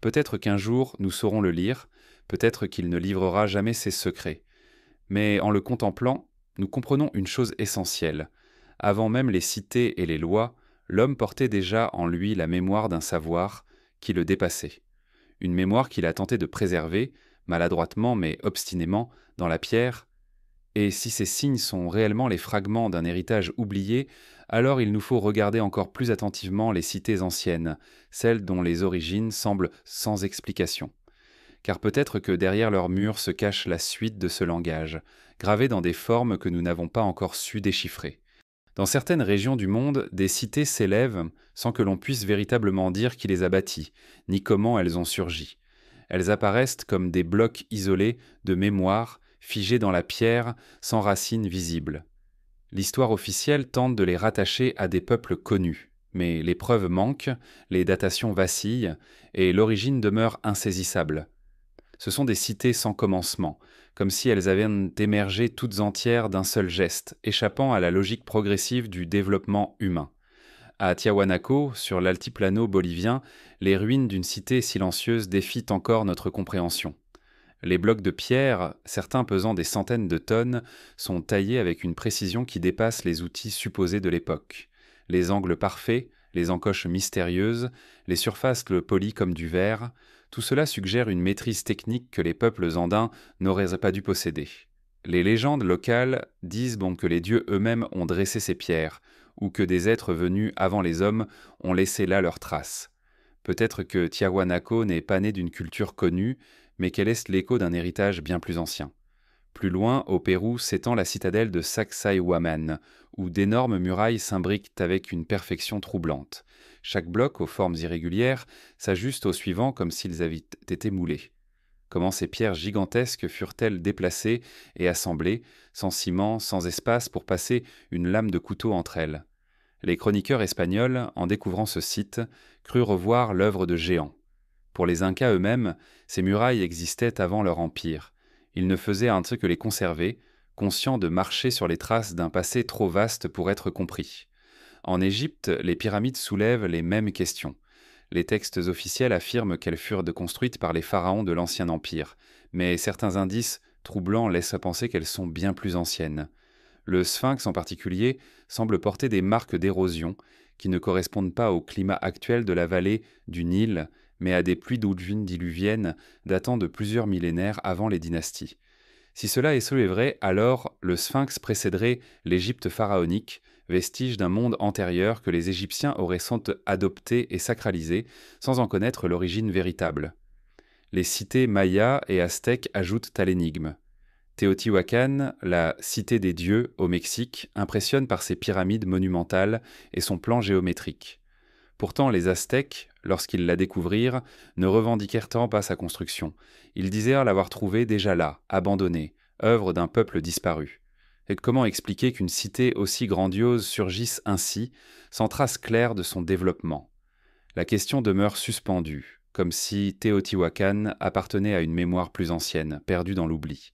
Peut-être qu'un jour nous saurons le lire, peut-être qu'il ne livrera jamais ses secrets. Mais en le contemplant, nous comprenons une chose essentielle. Avant même les cités et les lois, l'homme portait déjà en lui la mémoire d'un savoir qui le dépassait. Une mémoire qu'il a tenté de préserver, maladroitement mais obstinément, dans la pierre. Et si ces signes sont réellement les fragments d'un héritage oublié, alors il nous faut regarder encore plus attentivement les cités anciennes, celles dont les origines semblent sans explication. Car peut-être que derrière leurs murs se cache la suite de ce langage, gravé dans des formes que nous n'avons pas encore su déchiffrer. Dans certaines régions du monde, des cités s'élèvent sans que l'on puisse véritablement dire qui les a bâties, ni comment elles ont surgi. Elles apparaissent comme des blocs isolés de mémoire, figés dans la pierre, sans racines visibles. L'histoire officielle tente de les rattacher à des peuples connus, mais les preuves manquent, les datations vacillent, et l'origine demeure insaisissable. Ce sont des cités sans commencement, comme si elles avaient émergé toutes entières d'un seul geste, échappant à la logique progressive du développement humain. À Tiahuanaco, sur l'altiplano bolivien, les ruines d'une cité silencieuse défient encore notre compréhension. Les blocs de pierre, certains pesant des centaines de tonnes, sont taillés avec une précision qui dépasse les outils supposés de l'époque. Les angles parfaits, les encoches mystérieuses, les surfaces polies comme du verre, tout cela suggère une maîtrise technique que les peuples andins n'auraient pas dû posséder. Les légendes locales disent que les dieux eux-mêmes ont dressé ces pierres, ou que des êtres venus avant les hommes ont laissé là leurs traces. Peut-être que Tiahuanaco n'est pas né d'une culture connue, mais qu'elle est l'écho d'un héritage bien plus ancien. Plus loin, au Pérou, s'étend la citadelle de Sacsayhuaman, où d'énormes murailles s'imbriquent avec une perfection troublante. Chaque bloc, aux formes irrégulières, s'ajuste au suivant comme s'ils avaient été moulés. Comment ces pierres gigantesques furent-elles déplacées et assemblées, sans ciment, sans espace pour passer une lame de couteau entre elles? Les chroniqueurs espagnols, en découvrant ce site, crurent voir l'œuvre de géants. Pour les Incas eux-mêmes, ces murailles existaient avant leur empire. Ils ne faisaient un que les conserver, conscients de marcher sur les traces d'un passé trop vaste pour être compris. En Égypte, les pyramides soulèvent les mêmes questions. Les textes officiels affirment qu'elles furent construites par les pharaons de l'Ancien Empire, mais certains indices troublants laissent penser qu'elles sont bien plus anciennes. Le sphinx en particulier semble porter des marques d'érosion qui ne correspondent pas au climat actuel de la vallée du Nil, mais à des pluies d'origine diluvienne datant de plusieurs millénaires avant les dynasties. Si cela est vrai, alors le sphinx précéderait l'Égypte pharaonique, vestige d'un monde antérieur que les Égyptiens auraient sans adopté et sacralisé, sans en connaître l'origine véritable. Les cités mayas et aztèques ajoutent à l'énigme. Teotihuacan, la cité des dieux au Mexique, impressionne par ses pyramides monumentales et son plan géométrique. Pourtant, les Aztèques, lorsqu'ils la découvrirent, ne revendiquèrent pas sa construction. Ils disèrent l'avoir trouvée déjà là, abandonnée, œuvre d'un peuple disparu. Et comment expliquer qu'une cité aussi grandiose surgisse ainsi, sans trace claire de son développement? La question demeure suspendue, comme si Teotihuacan appartenait à une mémoire plus ancienne, perdue dans l'oubli.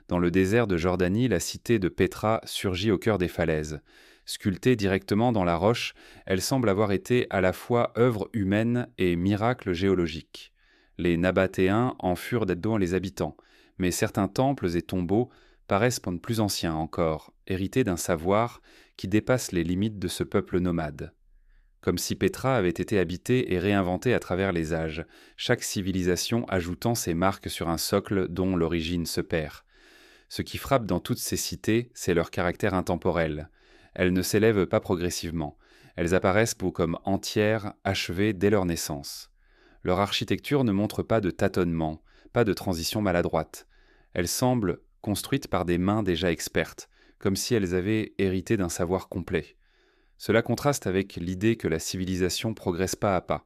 Dans le désert de Jordanie, la cité de Pétra surgit au cœur des falaises. Sculptée directement dans la roche, elle semble avoir été à la fois œuvre humaine et miracle géologique. Les Nabatéens en furent dont les habitants, mais certains temples et tombeaux paraissent plus anciens encore, hérités d'un savoir qui dépasse les limites de ce peuple nomade. Comme si Pétra avait été habitée et réinventée à travers les âges, chaque civilisation ajoutant ses marques sur un socle dont l'origine se perd. Ce qui frappe dans toutes ces cités, c'est leur caractère intemporel. Elles ne s'élèvent pas progressivement. Elles apparaissent comme entières, achevées dès leur naissance. Leur architecture ne montre pas de tâtonnement, pas de transition maladroite. Elles semblent construites par des mains déjà expertes, comme si elles avaient hérité d'un savoir complet. Cela contraste avec l'idée que la civilisation progresse pas à pas.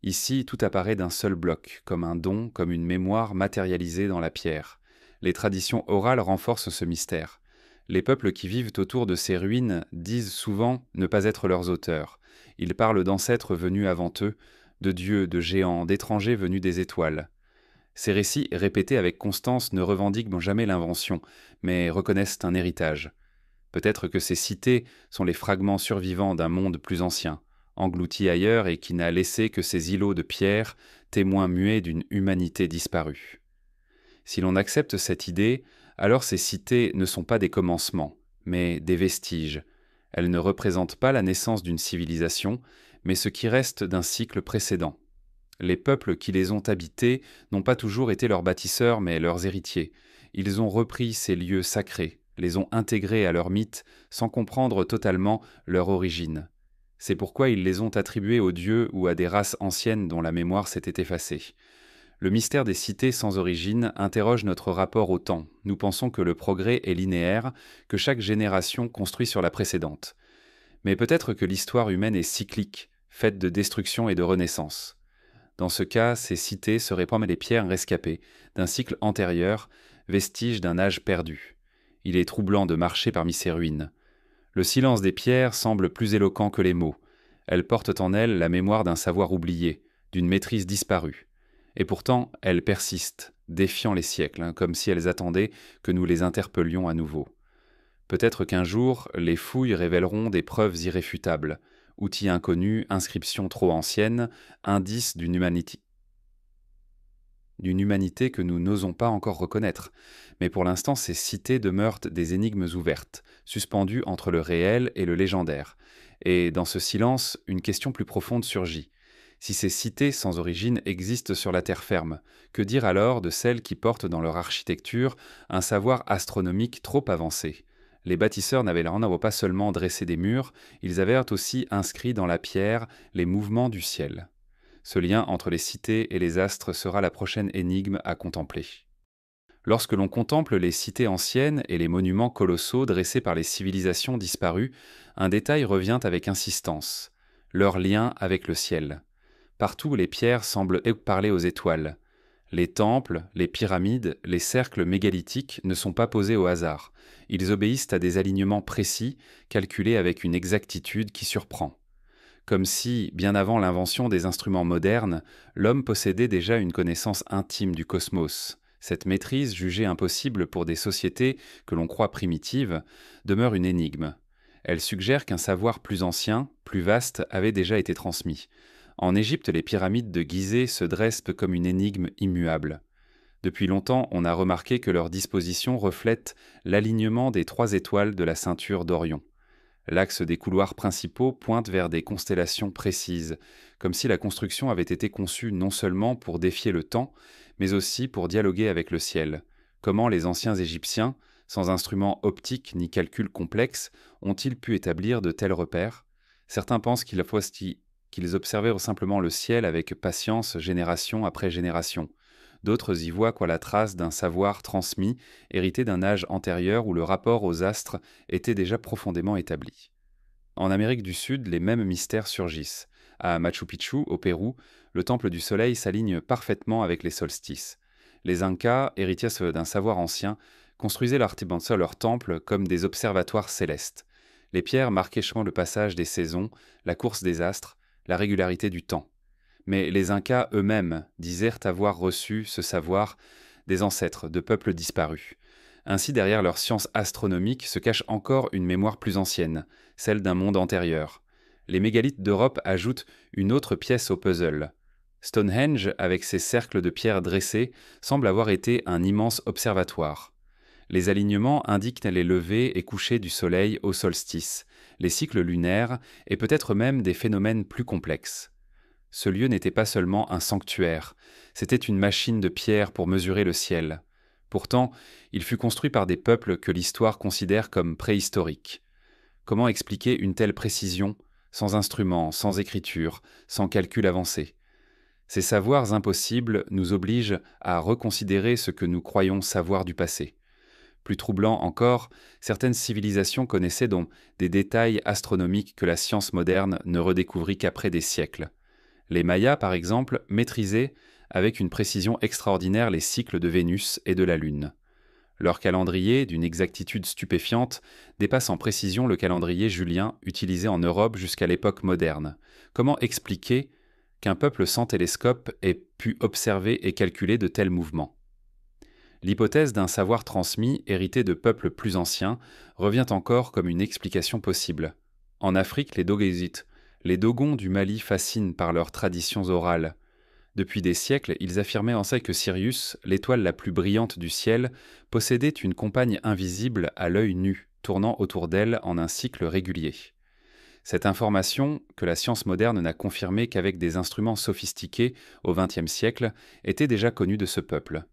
Ici, tout apparaît d'un seul bloc, comme un don, comme une mémoire matérialisée dans la pierre. Les traditions orales renforcent ce mystère. Les peuples qui vivent autour de ces ruines disent souvent ne pas être leurs auteurs. Ils parlent d'ancêtres venus avant eux, de dieux, de géants, d'étrangers venus des étoiles. Ces récits, répétés avec constance, ne revendiquent jamais l'invention, mais reconnaissent un héritage. Peut-être que ces cités sont les fragments survivants d'un monde plus ancien, englouti ailleurs et qui n'a laissé que ces îlots de pierre, témoins muets d'une humanité disparue. Si l'on accepte cette idée, alors ces cités ne sont pas des commencements, mais des vestiges. Elles ne représentent pas la naissance d'une civilisation, mais ce qui reste d'un cycle précédent. Les peuples qui les ont habités n'ont pas toujours été leurs bâtisseurs, mais leurs héritiers. Ils ont repris ces lieux sacrés, les ont intégrés à leur mythe sans comprendre totalement leur origine. C'est pourquoi ils les ont attribués aux dieux ou à des races anciennes dont la mémoire s'était effacée. Le mystère des cités sans origine interroge notre rapport au temps. Nous pensons que le progrès est linéaire, que chaque génération construit sur la précédente. Mais peut-être que l'histoire humaine est cyclique, faite de destruction et de renaissance. Dans ce cas, ces cités seraient comme les pierres rescapées d'un cycle antérieur, vestige d'un âge perdu. Il est troublant de marcher parmi ces ruines. Le silence des pierres semble plus éloquent que les mots. Elles portent en elles la mémoire d'un savoir oublié, d'une maîtrise disparue. Et pourtant, elles persistent, défiant les siècles, comme si elles attendaient que nous les interpellions à nouveau. Peut-être qu'un jour, les fouilles révéleront des preuves irréfutables, outils inconnus, inscriptions trop anciennes, indices d'une humanité que nous n'osons pas encore reconnaître. Mais pour l'instant, ces cités demeurent des énigmes ouvertes, suspendues entre le réel et le légendaire. Et dans ce silence, une question plus profonde surgit. Si ces cités sans origine existent sur la terre ferme, que dire alors de celles qui portent dans leur architecture un savoir astronomique trop avancé ? Les bâtisseurs n'avaient pas seulement dressé des murs, ils avaient aussi inscrit dans la pierre les mouvements du ciel. Ce lien entre les cités et les astres sera la prochaine énigme à contempler. Lorsque l'on contemple les cités anciennes et les monuments colossaux dressés par les civilisations disparues, un détail revient avec insistance, leur lien avec le ciel. Partout, les pierres semblent parler aux étoiles. Les temples, les pyramides, les cercles mégalithiques ne sont pas posés au hasard. Ils obéissent à des alignements précis, calculés avec une exactitude qui surprend. Comme si, bien avant l'invention des instruments modernes, l'homme possédait déjà une connaissance intime du cosmos. Cette maîtrise, jugée impossible pour des sociétés que l'on croit primitives, demeure une énigme. Elle suggère qu'un savoir plus ancien, plus vaste, avait déjà été transmis. En Égypte, les pyramides de Gizeh se dressent comme une énigme immuable. Depuis longtemps, on a remarqué que leur disposition reflète l'alignement des 3 étoiles de la ceinture d'Orion. L'axe des couloirs principaux pointe vers des constellations précises, comme si la construction avait été conçue non seulement pour défier le temps, mais aussi pour dialoguer avec le ciel. Comment les anciens Égyptiens, sans instruments optiques ni calculs complexes, ont-ils pu établir de tels repères ? Certains pensent qu'ils observaient simplement le ciel avec patience génération après génération. D'autres y voient la trace d'un savoir transmis, hérité d'un âge antérieur où le rapport aux astres était déjà profondément établi. En Amérique du Sud, les mêmes mystères surgissent. À Machu Picchu, au Pérou, le temple du soleil s'aligne parfaitement avec les solstices. Les Incas, héritiers d'un savoir ancien, construisaient leur temple comme des observatoires célestes. Les pierres marquaient le passage des saisons, la course des astres, la régularité du temps. Mais les Incas eux-mêmes disèrent avoir reçu ce savoir des ancêtres de peuples disparus. Ainsi, derrière leur science astronomique se cache encore une mémoire plus ancienne, celle d'un monde antérieur. Les mégalithes d'Europe ajoutent une autre pièce au puzzle. Stonehenge, avec ses cercles de pierre dressés, semble avoir été un immense observatoire. Les alignements indiquent les levées et couchers du soleil au solstice, les cycles lunaires et peut-être même des phénomènes plus complexes. Ce lieu n'était pas seulement un sanctuaire, c'était une machine de pierre pour mesurer le ciel. Pourtant, il fut construit par des peuples que l'histoire considère comme préhistoriques. Comment expliquer une telle précision, sans instruments, sans écriture, sans calcul avancé ? Ces savoirs impossibles nous obligent à reconsidérer ce que nous croyons savoir du passé. Plus troublant encore, certaines civilisations connaissaient donc des détails astronomiques que la science moderne ne redécouvrit qu'après des siècles. Les Mayas, par exemple, maîtrisaient avec une précision extraordinaire les cycles de Vénus et de la Lune. Leur calendrier, d'une exactitude stupéfiante, dépasse en précision le calendrier julien utilisé en Europe jusqu'à l'époque moderne. Comment expliquer qu'un peuple sans télescope ait pu observer et calculer de tels mouvements ? L'hypothèse d'un savoir transmis, hérité de peuples plus anciens, revient encore comme une explication possible. En Afrique, les Dogésites, Les Dogons du Mali fascinent par leurs traditions orales. Depuis des siècles, ils affirmaient en que Sirius, l'étoile la plus brillante du ciel, possédait une compagne invisible à l'œil nu, tournant autour d'elle en un cycle régulier. Cette information, que la science moderne n'a confirmée qu'avec des instruments sophistiqués au XXe siècle, était déjà connue de ce peuple.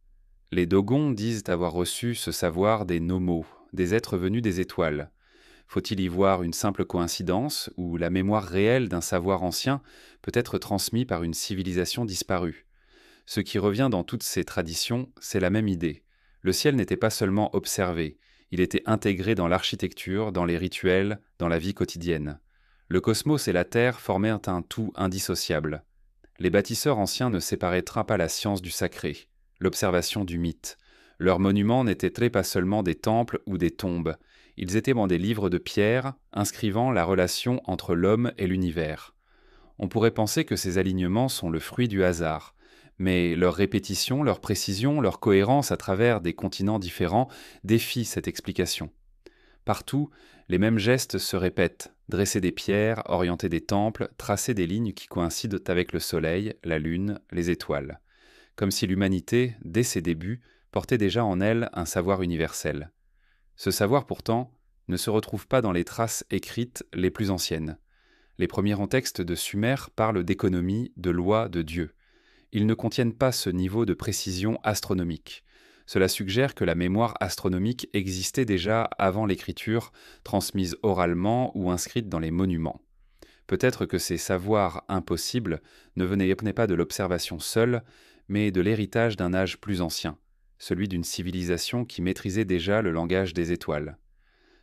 Les Dogons disent avoir reçu ce savoir des Nomos, des êtres venus des étoiles. Faut-il y voir une simple coïncidence, ou la mémoire réelle d'un savoir ancien peut être transmis par une civilisation disparue? Ce qui revient dans toutes ces traditions, c'est la même idée. Le ciel n'était pas seulement observé, il était intégré dans l'architecture, dans les rituels, dans la vie quotidienne. Le cosmos et la Terre formaient un tout indissociable. Les bâtisseurs anciens ne séparaient pas la science du sacré, l'observation du mythe. Leurs monuments n'étaient pas seulement des temples ou des tombes, ils étaient dans des livres de pierre inscrivant la relation entre l'homme et l'univers. On pourrait penser que ces alignements sont le fruit du hasard, mais leur répétition, leur précision, leur cohérence à travers des continents différents défient cette explication. Partout, les mêmes gestes se répètent, dresser des pierres, orienter des temples, tracer des lignes qui coïncident avec le soleil, la lune, les étoiles. Comme si l'humanité, dès ses débuts, portait déjà en elle un savoir universel. Ce savoir, pourtant, ne se retrouve pas dans les traces écrites les plus anciennes. Les premiers textes de Sumer parlent d'économie, de loi, de Dieu. Ils ne contiennent pas ce niveau de précision astronomique. Cela suggère que la mémoire astronomique existait déjà avant l'écriture, transmise oralement ou inscrite dans les monuments. Peut-être que ces savoirs impossibles ne venaient pas de l'observation seule, mais de l'héritage d'un âge plus ancien, celui d'une civilisation qui maîtrisait déjà le langage des étoiles.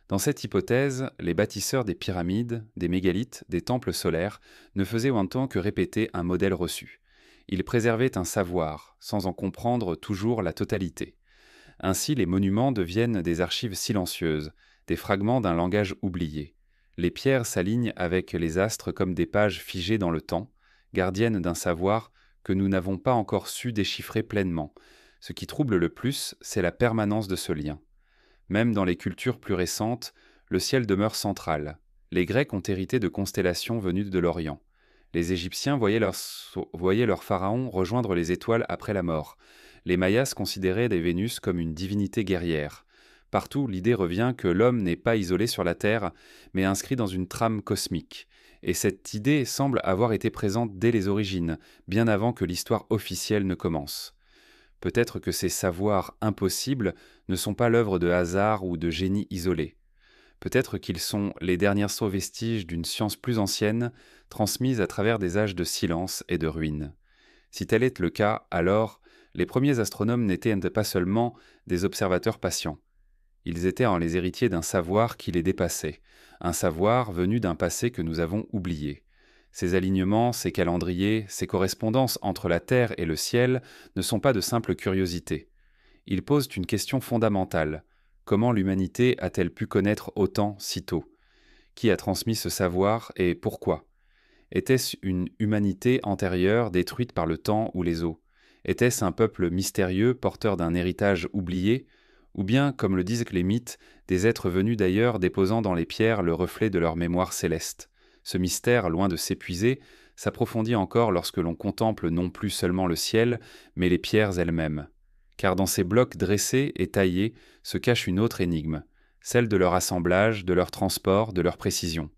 Dans cette hypothèse, les bâtisseurs des pyramides, des mégalithes, des temples solaires ne faisaient en tant que répéter un modèle reçu. Ils préservaient un savoir, sans en comprendre toujours la totalité. Ainsi, les monuments deviennent des archives silencieuses, des fragments d'un langage oublié. Les pierres s'alignent avec les astres comme des pages figées dans le temps, gardiennes d'un savoir que nous n'avons pas encore su déchiffrer pleinement. Ce qui trouble le plus, c'est la permanence de ce lien. Même dans les cultures plus récentes, le ciel demeure central. Les Grecs ont hérité de constellations venues de l'Orient. Les Égyptiens voyaient leur pharaon rejoindre les étoiles après la mort. Les Mayas considéraient des Vénus comme une divinité guerrière. Partout, l'idée revient que l'homme n'est pas isolé sur la Terre, mais inscrit dans une trame cosmique. Et cette idée semble avoir été présente dès les origines, bien avant que l'histoire officielle ne commence. Peut-être que ces savoirs impossibles ne sont pas l'œuvre de hasard ou de génie isolé. Peut-être qu'ils sont les derniers vestiges d'une science plus ancienne, transmise à travers des âges de silence et de ruines. Si tel est le cas, alors, les premiers astronomes n'étaient pas seulement des observateurs patients. Ils étaient les héritiers d'un savoir qui les dépassait, un savoir venu d'un passé que nous avons oublié. Ces alignements, ces calendriers, ces correspondances entre la Terre et le ciel ne sont pas de simples curiosités. Ils posent une question fondamentale. Comment l'humanité a-t-elle pu connaître autant si tôt? Qui a transmis ce savoir et pourquoi? Était-ce une humanité antérieure détruite par le temps ou les eaux? Était-ce un peuple mystérieux porteur d'un héritage oublié? Ou bien, comme le disent les mythes, des êtres venus d'ailleurs déposant dans les pierres le reflet de leur mémoire céleste? Ce mystère, loin de s'épuiser, s'approfondit encore lorsque l'on contemple non plus seulement le ciel, mais les pierres elles-mêmes. Car dans ces blocs dressés et taillés se cache une autre énigme, celle de leur assemblage, de leur transport, de leur précision.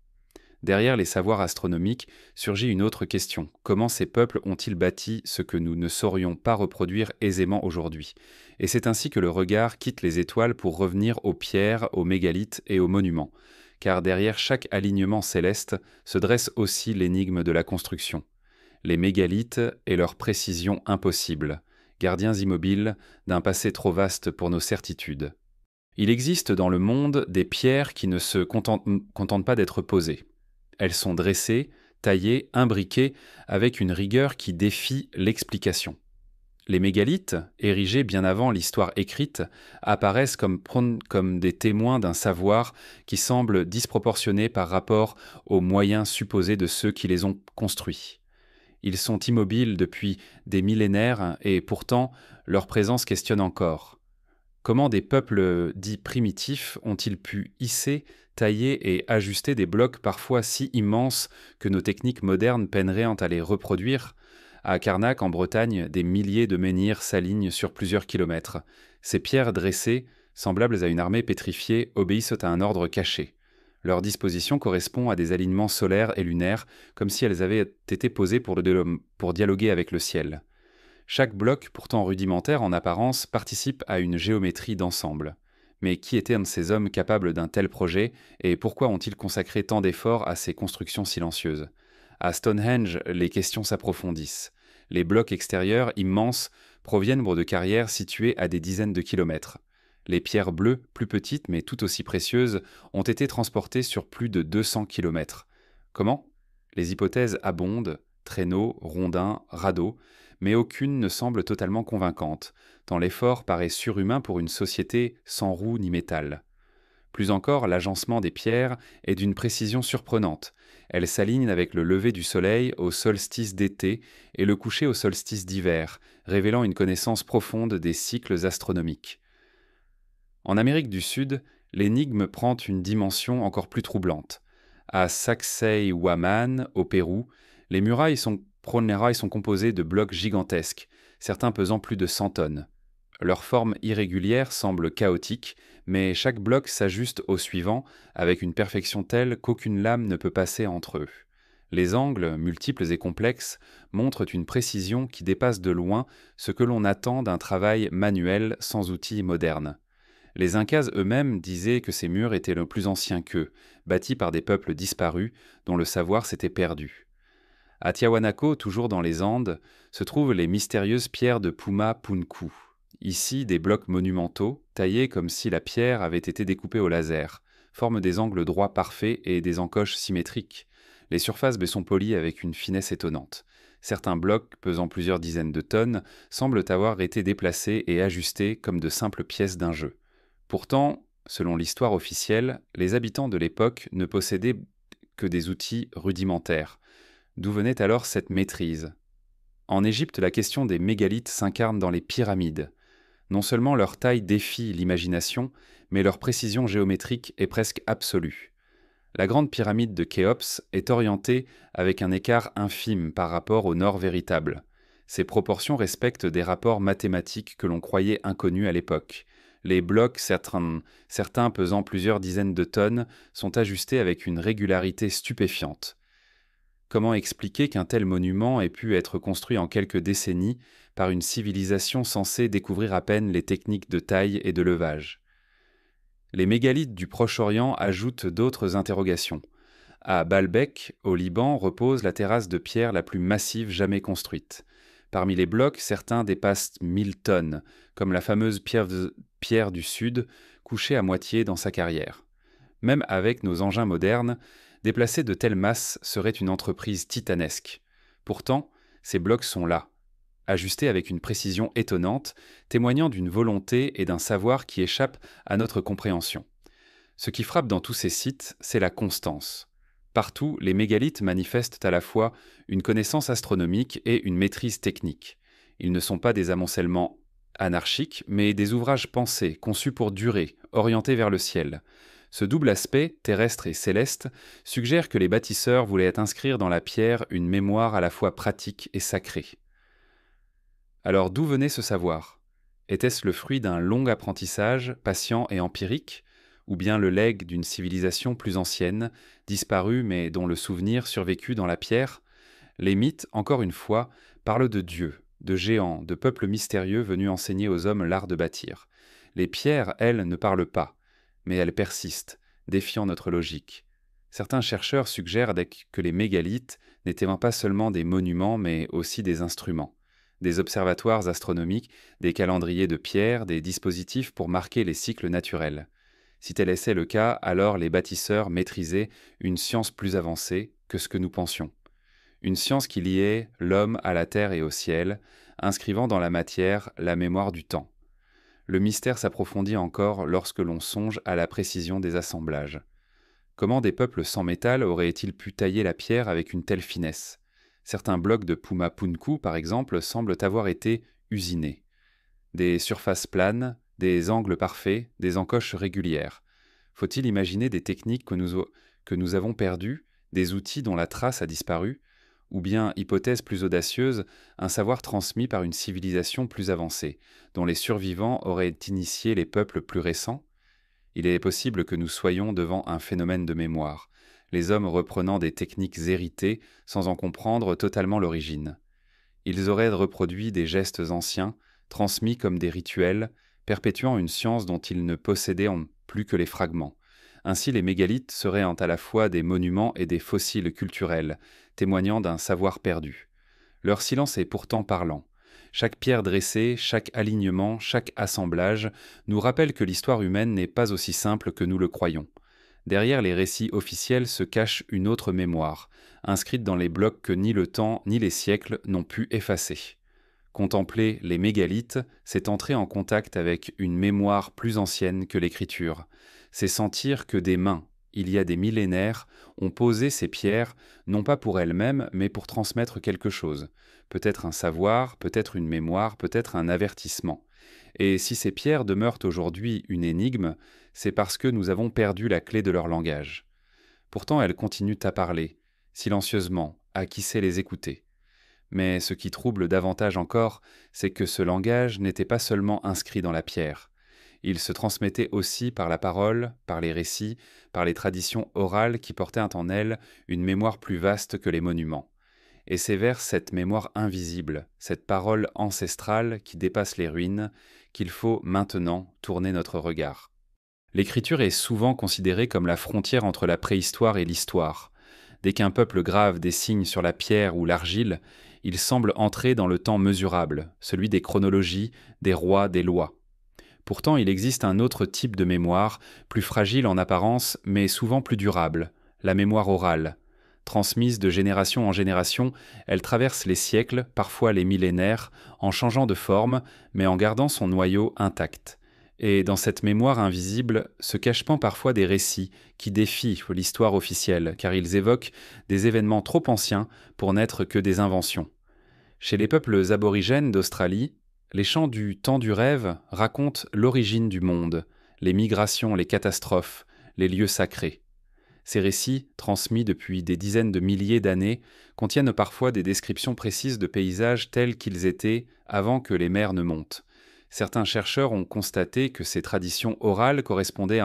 Derrière les savoirs astronomiques surgit une autre question. Comment ces peuples ont-ils bâti ce que nous ne saurions pas reproduire aisément aujourd'hui? Et c'est ainsi que le regard quitte les étoiles pour revenir aux pierres, aux mégalithes et aux monuments. Car derrière chaque alignement céleste se dresse aussi l'énigme de la construction. Les mégalithes et leur précision impossible, gardiens immobiles d'un passé trop vaste pour nos certitudes. Il existe dans le monde des pierres qui ne se contentent pas d'être posées. Elles sont dressées, taillées, imbriquées avec une rigueur qui défie l'explication. Les mégalithes, érigés bien avant l'histoire écrite, apparaissent comme des témoins d'un savoir qui semble disproportionné par rapport aux moyens supposés de ceux qui les ont construits. Ils sont immobiles depuis des millénaires et pourtant leur présence questionne encore. Comment des peuples dits primitifs ont-ils pu hisser, tailler et ajuster des blocs parfois si immenses que nos techniques modernes peineraient à les reproduire? À Carnac, en Bretagne, des milliers de menhirs s'alignent sur plusieurs kilomètres. Ces pierres dressées, semblables à une armée pétrifiée, obéissent à un ordre caché. Leur disposition correspond à des alignements solaires et lunaires, comme si elles avaient été posées pour dialoguer avec le ciel. Chaque bloc, pourtant rudimentaire en apparence, participe à une géométrie d'ensemble. Mais qui étaient ces hommes capables d'un tel projet, et pourquoi ont-ils consacré tant d'efforts à ces constructions silencieuses? À Stonehenge, les questions s'approfondissent. Les blocs extérieurs, immenses, proviennent de carrières situées à des dizaines de kilomètres. Les pierres bleues, plus petites mais tout aussi précieuses, ont été transportées sur plus de 200 kilomètres. Comment? Les hypothèses abondent, traîneaux, rondins, radeaux, mais aucune ne semble totalement convaincante, tant l'effort paraît surhumain pour une société sans roues ni métal. Plus encore, l'agencement des pierres est d'une précision surprenante. Elles s'alignent avec le lever du soleil au solstice d'été et le coucher au solstice d'hiver, révélant une connaissance profonde des cycles astronomiques. En Amérique du Sud, l'énigme prend une dimension encore plus troublante. À Sacsayhuaman, au Pérou, les murailles sont composées de blocs gigantesques, certains pesant plus de 100 tonnes. Leur forme irrégulière semble chaotique, mais chaque bloc s'ajuste au suivant avec une perfection telle qu'aucune lame ne peut passer entre eux. Les angles, multiples et complexes, montrent une précision qui dépasse de loin ce que l'on attend d'un travail manuel sans outils modernes. Les Incas eux-mêmes disaient que ces murs étaient le plus anciens qu'eux, bâtis par des peuples disparus dont le savoir s'était perdu. À Tiahuanaco, toujours dans les Andes, se trouvent les mystérieuses pierres de Puma Punku. Ici, des blocs monumentaux, taillés comme si la pierre avait été découpée au laser, forment des angles droits parfaits et des encoches symétriques. Les surfaces sont polies avec une finesse étonnante. Certains blocs, pesant plusieurs dizaines de tonnes, semblent avoir été déplacés et ajustés comme de simples pièces d'un jeu. Pourtant, selon l'histoire officielle, les habitants de l'époque ne possédaient que des outils rudimentaires. D'où venait alors cette maîtrise? En Égypte, la question des mégalithes s'incarne dans les pyramides. Non seulement leur taille défie l'imagination, mais leur précision géométrique est presque absolue. La grande pyramide de Khéops est orientée avec un écart infime par rapport au nord véritable. Ses proportions respectent des rapports mathématiques que l'on croyait inconnus à l'époque. Les blocs, certains pesant plusieurs dizaines de tonnes, sont ajustés avec une régularité stupéfiante. Comment expliquer qu'un tel monument ait pu être construit en quelques décennies par une civilisation censée découvrir à peine les techniques de taille et de levage? Les mégalithes du Proche-Orient ajoutent d'autres interrogations. À Baalbek, au Liban, repose la terrasse de pierre la plus massive jamais construite. Parmi les blocs, certains dépassent 1000 tonnes, comme la fameuse pierre du Sud, couchée à moitié dans sa carrière. Même avec nos engins modernes, déplacer de telles masses serait une entreprise titanesque. Pourtant, ces blocs sont là, ajustés avec une précision étonnante, témoignant d'une volonté et d'un savoir qui échappent à notre compréhension. Ce qui frappe dans tous ces sites, c'est la constance. Partout, les mégalithes manifestent à la fois une connaissance astronomique et une maîtrise technique. Ils ne sont pas des amoncellements anarchiques, mais des ouvrages pensés, conçus pour durer, orientés vers le ciel. Ce double aspect, terrestre et céleste, suggère que les bâtisseurs voulaient inscrire dans la pierre une mémoire à la fois pratique et sacrée. Alors d'où venait ce savoir? Était-ce le fruit d'un long apprentissage, patient et empirique, ou bien le legs d'une civilisation plus ancienne, disparue mais dont le souvenir survécut dans la pierre? Les mythes, encore une fois, parlent de dieux, de géants, de peuples mystérieux venus enseigner aux hommes l'art de bâtir. Les pierres, elles, ne parlent pas, mais elles persistent, défiant notre logique. Certains chercheurs suggèrent que les mégalithes n'étaient pas seulement des monuments, mais aussi des instruments. Des observatoires astronomiques, des calendriers de pierre, des dispositifs pour marquer les cycles naturels. Si tel était le cas, alors les bâtisseurs maîtrisaient une science plus avancée que ce que nous pensions. Une science qui liait l'homme à la terre et au ciel, inscrivant dans la matière la mémoire du temps. Le mystère s'approfondit encore lorsque l'on songe à la précision des assemblages. Comment des peuples sans métal auraient-ils pu tailler la pierre avec une telle finesse? Certains blocs de Puma Punku, par exemple, semblent avoir été usinés. Des surfaces planes, des angles parfaits, des encoches régulières. Faut-il imaginer des techniques que nous avons perdues, des outils dont la trace a disparu, ou bien, hypothèse plus audacieuse, un savoir transmis par une civilisation plus avancée, dont les survivants auraient initié les peuples plus récents? Il est possible que nous soyons devant un phénomène de mémoire, les hommes reprenant des techniques héritées sans en comprendre totalement l'origine. Ils auraient reproduit des gestes anciens, transmis comme des rituels, perpétuant une science dont ils ne possédaient plus que les fragments. Ainsi, les mégalithes seraient à la fois des monuments et des fossiles culturels, témoignant d'un savoir perdu. Leur silence est pourtant parlant. Chaque pierre dressée, chaque alignement, chaque assemblage nous rappelle que l'histoire humaine n'est pas aussi simple que nous le croyons. Derrière les récits officiels se cache une autre mémoire, inscrite dans les blocs que ni le temps ni les siècles n'ont pu effacer. Contempler les mégalithes, c'est entrer en contact avec une mémoire plus ancienne que l'écriture. C'est sentir que des mains, il y a des millénaires, ont posé ces pierres, non pas pour elles-mêmes, mais pour transmettre quelque chose. Peut-être un savoir, peut-être une mémoire, peut-être un avertissement. Et si ces pierres demeurent aujourd'hui une énigme, c'est parce que nous avons perdu la clé de leur langage. Pourtant, elles continuent à parler, silencieusement, à qui sait les écouter. Mais ce qui trouble davantage encore, c'est que ce langage n'était pas seulement inscrit dans la pierre. Il se transmettait aussi par la parole, par les récits, par les traditions orales qui portaient en elles une mémoire plus vaste que les monuments. Et c'est vers cette mémoire invisible, cette parole ancestrale qui dépasse les ruines, qu'il faut maintenant tourner notre regard. L'écriture est souvent considérée comme la frontière entre la préhistoire et l'histoire. Dès qu'un peuple grave des signes sur la pierre ou l'argile, il semble entrer dans le temps mesurable, celui des chronologies, des rois, des lois. Pourtant, il existe un autre type de mémoire, plus fragile en apparence, mais souvent plus durable, la mémoire orale. Transmise de génération en génération, elle traverse les siècles, parfois les millénaires, en changeant de forme, mais en gardant son noyau intact. Et dans cette mémoire invisible se cachent parfois des récits qui défient l'histoire officielle, car ils évoquent des événements trop anciens pour n'être que des inventions. Chez les peuples aborigènes d'Australie, les chants du temps du rêve racontent l'origine du monde, les migrations, les catastrophes, les lieux sacrés. Ces récits, transmis depuis des dizaines de milliers d'années, contiennent parfois des descriptions précises de paysages tels qu'ils étaient avant que les mers ne montent. Certains chercheurs ont constaté que ces traditions orales correspondaient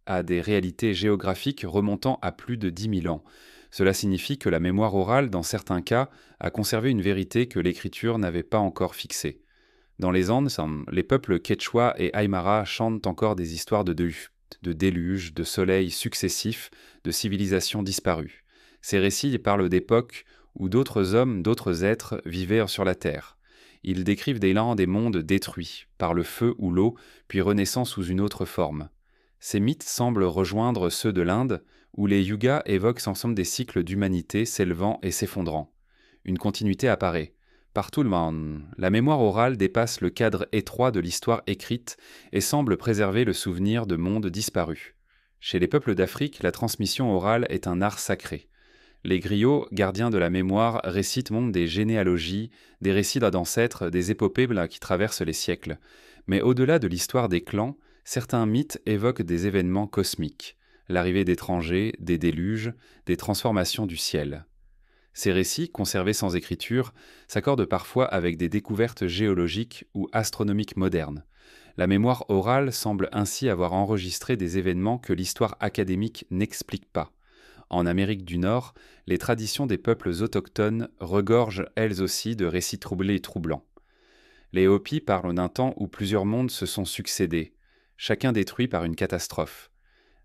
à des réalités géographiques remontant à plus de 10 000 ans. Cela signifie que la mémoire orale, dans certains cas, a conservé une vérité que l'écriture n'avait pas encore fixée. Dans les Andes, les peuples quechua et aymara chantent encore des histoires de déluges, de soleils successifs, de civilisations disparues. Ces récits parlent d'époques où d'autres hommes, d'autres êtres vivaient sur la terre. Ils décrivent des landes et mondes détruits, par le feu ou l'eau, puis renaissant sous une autre forme. Ces mythes semblent rejoindre ceux de l'Inde, où les yugas évoquent ensemble des cycles d'humanité s'élevant et s'effondrant. Une continuité apparaît. Partout, la mémoire orale dépasse le cadre étroit de l'histoire écrite et semble préserver le souvenir de mondes disparus. Chez les peuples d'Afrique, la transmission orale est un art sacré. Les griots, gardiens de la mémoire, récitent des généalogies, des récits d'ancêtres, des épopées qui traversent les siècles. Mais au-delà de l'histoire des clans, certains mythes évoquent des événements cosmiques, l'arrivée d'étrangers, des déluges, des transformations du ciel. Ces récits, conservés sans écriture, s'accordent parfois avec des découvertes géologiques ou astronomiques modernes. La mémoire orale semble ainsi avoir enregistré des événements que l'histoire académique n'explique pas. En Amérique du Nord, les traditions des peuples autochtones regorgent elles aussi de récits troublés et troublants. Les Hopis parlent d'un temps où plusieurs mondes se sont succédés, chacun détruit par une catastrophe.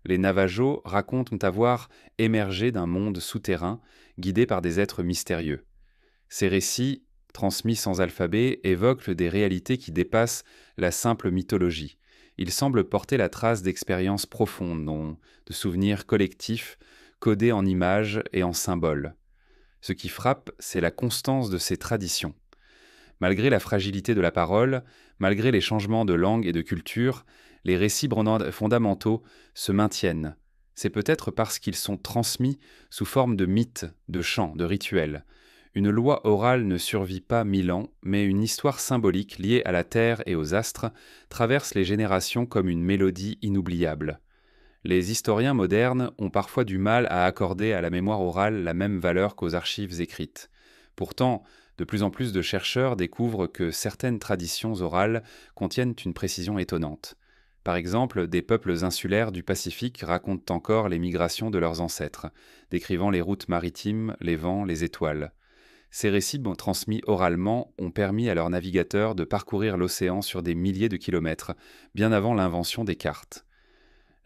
Les Navajos racontent avoir émergé d'un monde souterrain, guidé par des êtres mystérieux. Ces récits, transmis sans alphabet, évoquent des réalités qui dépassent la simple mythologie. Ils semblent porter la trace d'expériences profondes, de souvenirs collectifs, codés en images et en symboles. Ce qui frappe, c'est la constance de ces traditions. Malgré la fragilité de la parole, malgré les changements de langue et de culture, les récits fondamentaux se maintiennent. C'est peut-être parce qu'ils sont transmis sous forme de mythes, de chants, de rituels. Une loi orale ne survit pas 1000 ans, mais une histoire symbolique liée à la Terre et aux astres traverse les générations comme une mélodie inoubliable. Les historiens modernes ont parfois du mal à accorder à la mémoire orale la même valeur qu'aux archives écrites. Pourtant, de plus en plus de chercheurs découvrent que certaines traditions orales contiennent une précision étonnante. Par exemple, des peuples insulaires du Pacifique racontent encore les migrations de leurs ancêtres, décrivant les routes maritimes, les vents, les étoiles. Ces récits transmis oralement ont permis à leurs navigateurs de parcourir l'océan sur des milliers de kilomètres, bien avant l'invention des cartes.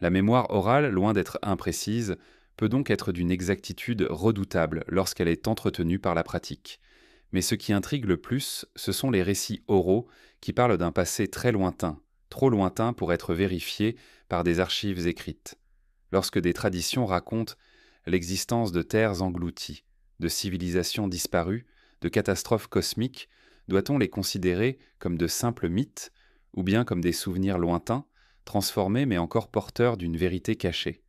La mémoire orale, loin d'être imprécise, peut donc être d'une exactitude redoutable lorsqu'elle est entretenue par la pratique. Mais ce qui intrigue le plus, ce sont les récits oraux qui parlent d'un passé très lointain, trop lointain pour être vérifié par des archives écrites. Lorsque des traditions racontent l'existence de terres englouties, de civilisations disparues, de catastrophes cosmiques, doit-on les considérer comme de simples mythes, ou bien comme des souvenirs lointains, transformés mais encore porteurs d'une vérité cachée?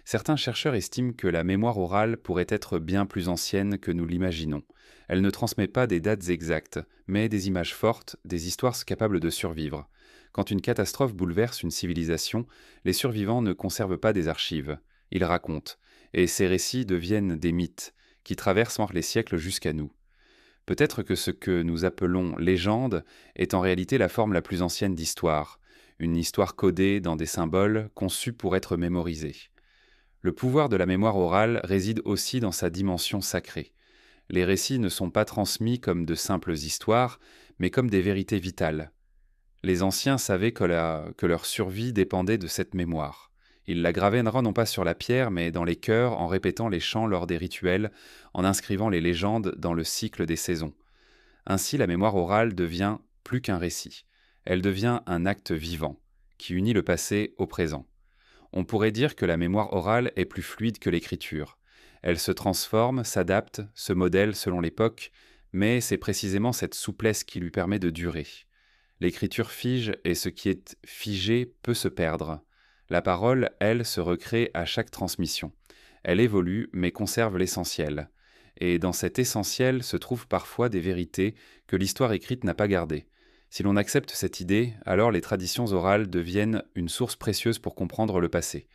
Certains chercheurs estiment que la mémoire orale pourrait être bien plus ancienne que nous l'imaginons. Elle ne transmet pas des dates exactes, mais des images fortes, des histoires capables de survivre. Quand une catastrophe bouleverse une civilisation, les survivants ne conservent pas des archives. Ils racontent, et ces récits deviennent des mythes, qui traversent les siècles jusqu'à nous. Peut-être que ce que nous appelons légende est en réalité la forme la plus ancienne d'histoire, une histoire codée dans des symboles conçus pour être mémorisés. Le pouvoir de la mémoire orale réside aussi dans sa dimension sacrée. Les récits ne sont pas transmis comme de simples histoires, mais comme des vérités vitales. Les anciens savaient que leur survie dépendait de cette mémoire. Ils la gravaient non pas sur la pierre, mais dans les cœurs, en répétant les chants lors des rituels, en inscrivant les légendes dans le cycle des saisons. Ainsi, la mémoire orale devient plus qu'un récit. Elle devient un acte vivant, qui unit le passé au présent. On pourrait dire que la mémoire orale est plus fluide que l'écriture. Elle se transforme, s'adapte, se modèle selon l'époque, mais c'est précisément cette souplesse qui lui permet de durer. L'écriture fige et ce qui est figé peut se perdre. La parole, elle, se recrée à chaque transmission. Elle évolue, mais conserve l'essentiel. Et dans cet essentiel se trouvent parfois des vérités que l'histoire écrite n'a pas gardées. Si l'on accepte cette idée, alors les traditions orales deviennent une source précieuse pour comprendre le passé.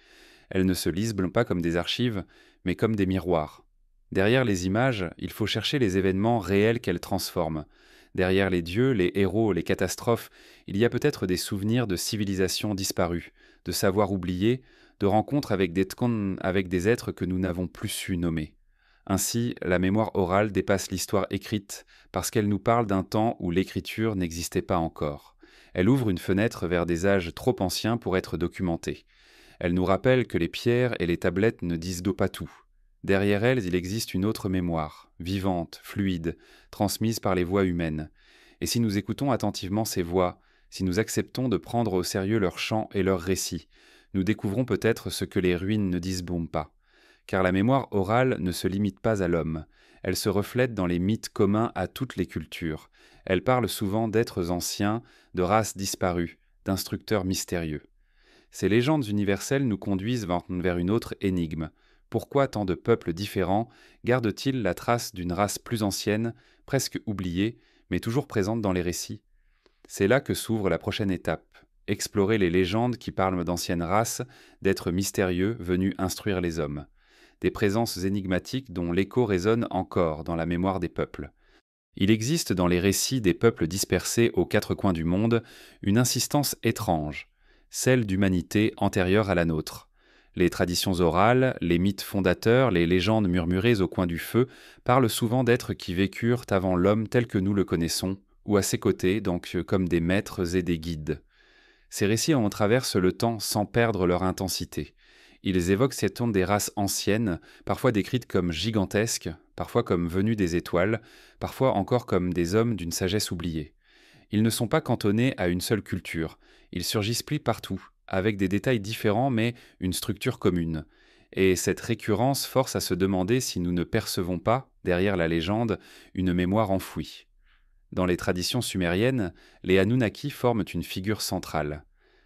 Elles ne se lisent pas comme des archives, mais comme des miroirs. Derrière les images, il faut chercher les événements réels qu'elles transforment. Derrière les dieux, les héros, les catastrophes, il y a peut-être des souvenirs de civilisations disparues, de savoirs oubliés, de rencontres avec des êtres que nous n'avons plus su nommer. Ainsi, la mémoire orale dépasse l'histoire écrite parce qu'elle nous parle d'un temps où l'écriture n'existait pas encore. Elle ouvre une fenêtre vers des âges trop anciens pour être documentés. Elle nous rappelle que les pierres et les tablettes ne disent pas tout. Derrière elles, il existe une autre mémoire, vivante, fluide, transmise par les voix humaines. Et si nous écoutons attentivement ces voix, si nous acceptons de prendre au sérieux leurs chants et leurs récits, nous découvrons peut-être ce que les ruines ne disent pas. Car la mémoire orale ne se limite pas à l'homme, elle se reflète dans les mythes communs à toutes les cultures. Elle parle souvent d'êtres anciens, de races disparues, d'instructeurs mystérieux. Ces légendes universelles nous conduisent vers une autre énigme. Pourquoi tant de peuples différents gardent-ils la trace d'une race plus ancienne, presque oubliée, mais toujours présente dans les récits? C'est là que s'ouvre la prochaine étape. Explorer les légendes qui parlent d'anciennes races, d'êtres mystérieux venus instruire les hommes. Des présences énigmatiques dont l'écho résonne encore dans la mémoire des peuples. Il existe dans les récits des peuples dispersés aux quatre coins du monde une insistance étrange, celle d'humanité antérieure à la nôtre. Les traditions orales, les mythes fondateurs, les légendes murmurées au coin du feu parlent souvent d'êtres qui vécurent avant l'homme tel que nous le connaissons, ou à ses côtés, donc comme des maîtres et des guides. Ces récits en traversent le temps sans perdre leur intensité. Ils évoquent cette onde des races anciennes, parfois décrites comme gigantesques, parfois comme venues des étoiles, parfois encore comme des hommes d'une sagesse oubliée. Ils ne sont pas cantonnés à une seule culture, ils surgissent pris partout, avec des détails différents mais une structure commune. Et cette récurrence force à se demander si nous ne percevons pas, derrière la légende, une mémoire enfouie. Dans les traditions sumériennes, les Anunnaki forment une figure centrale.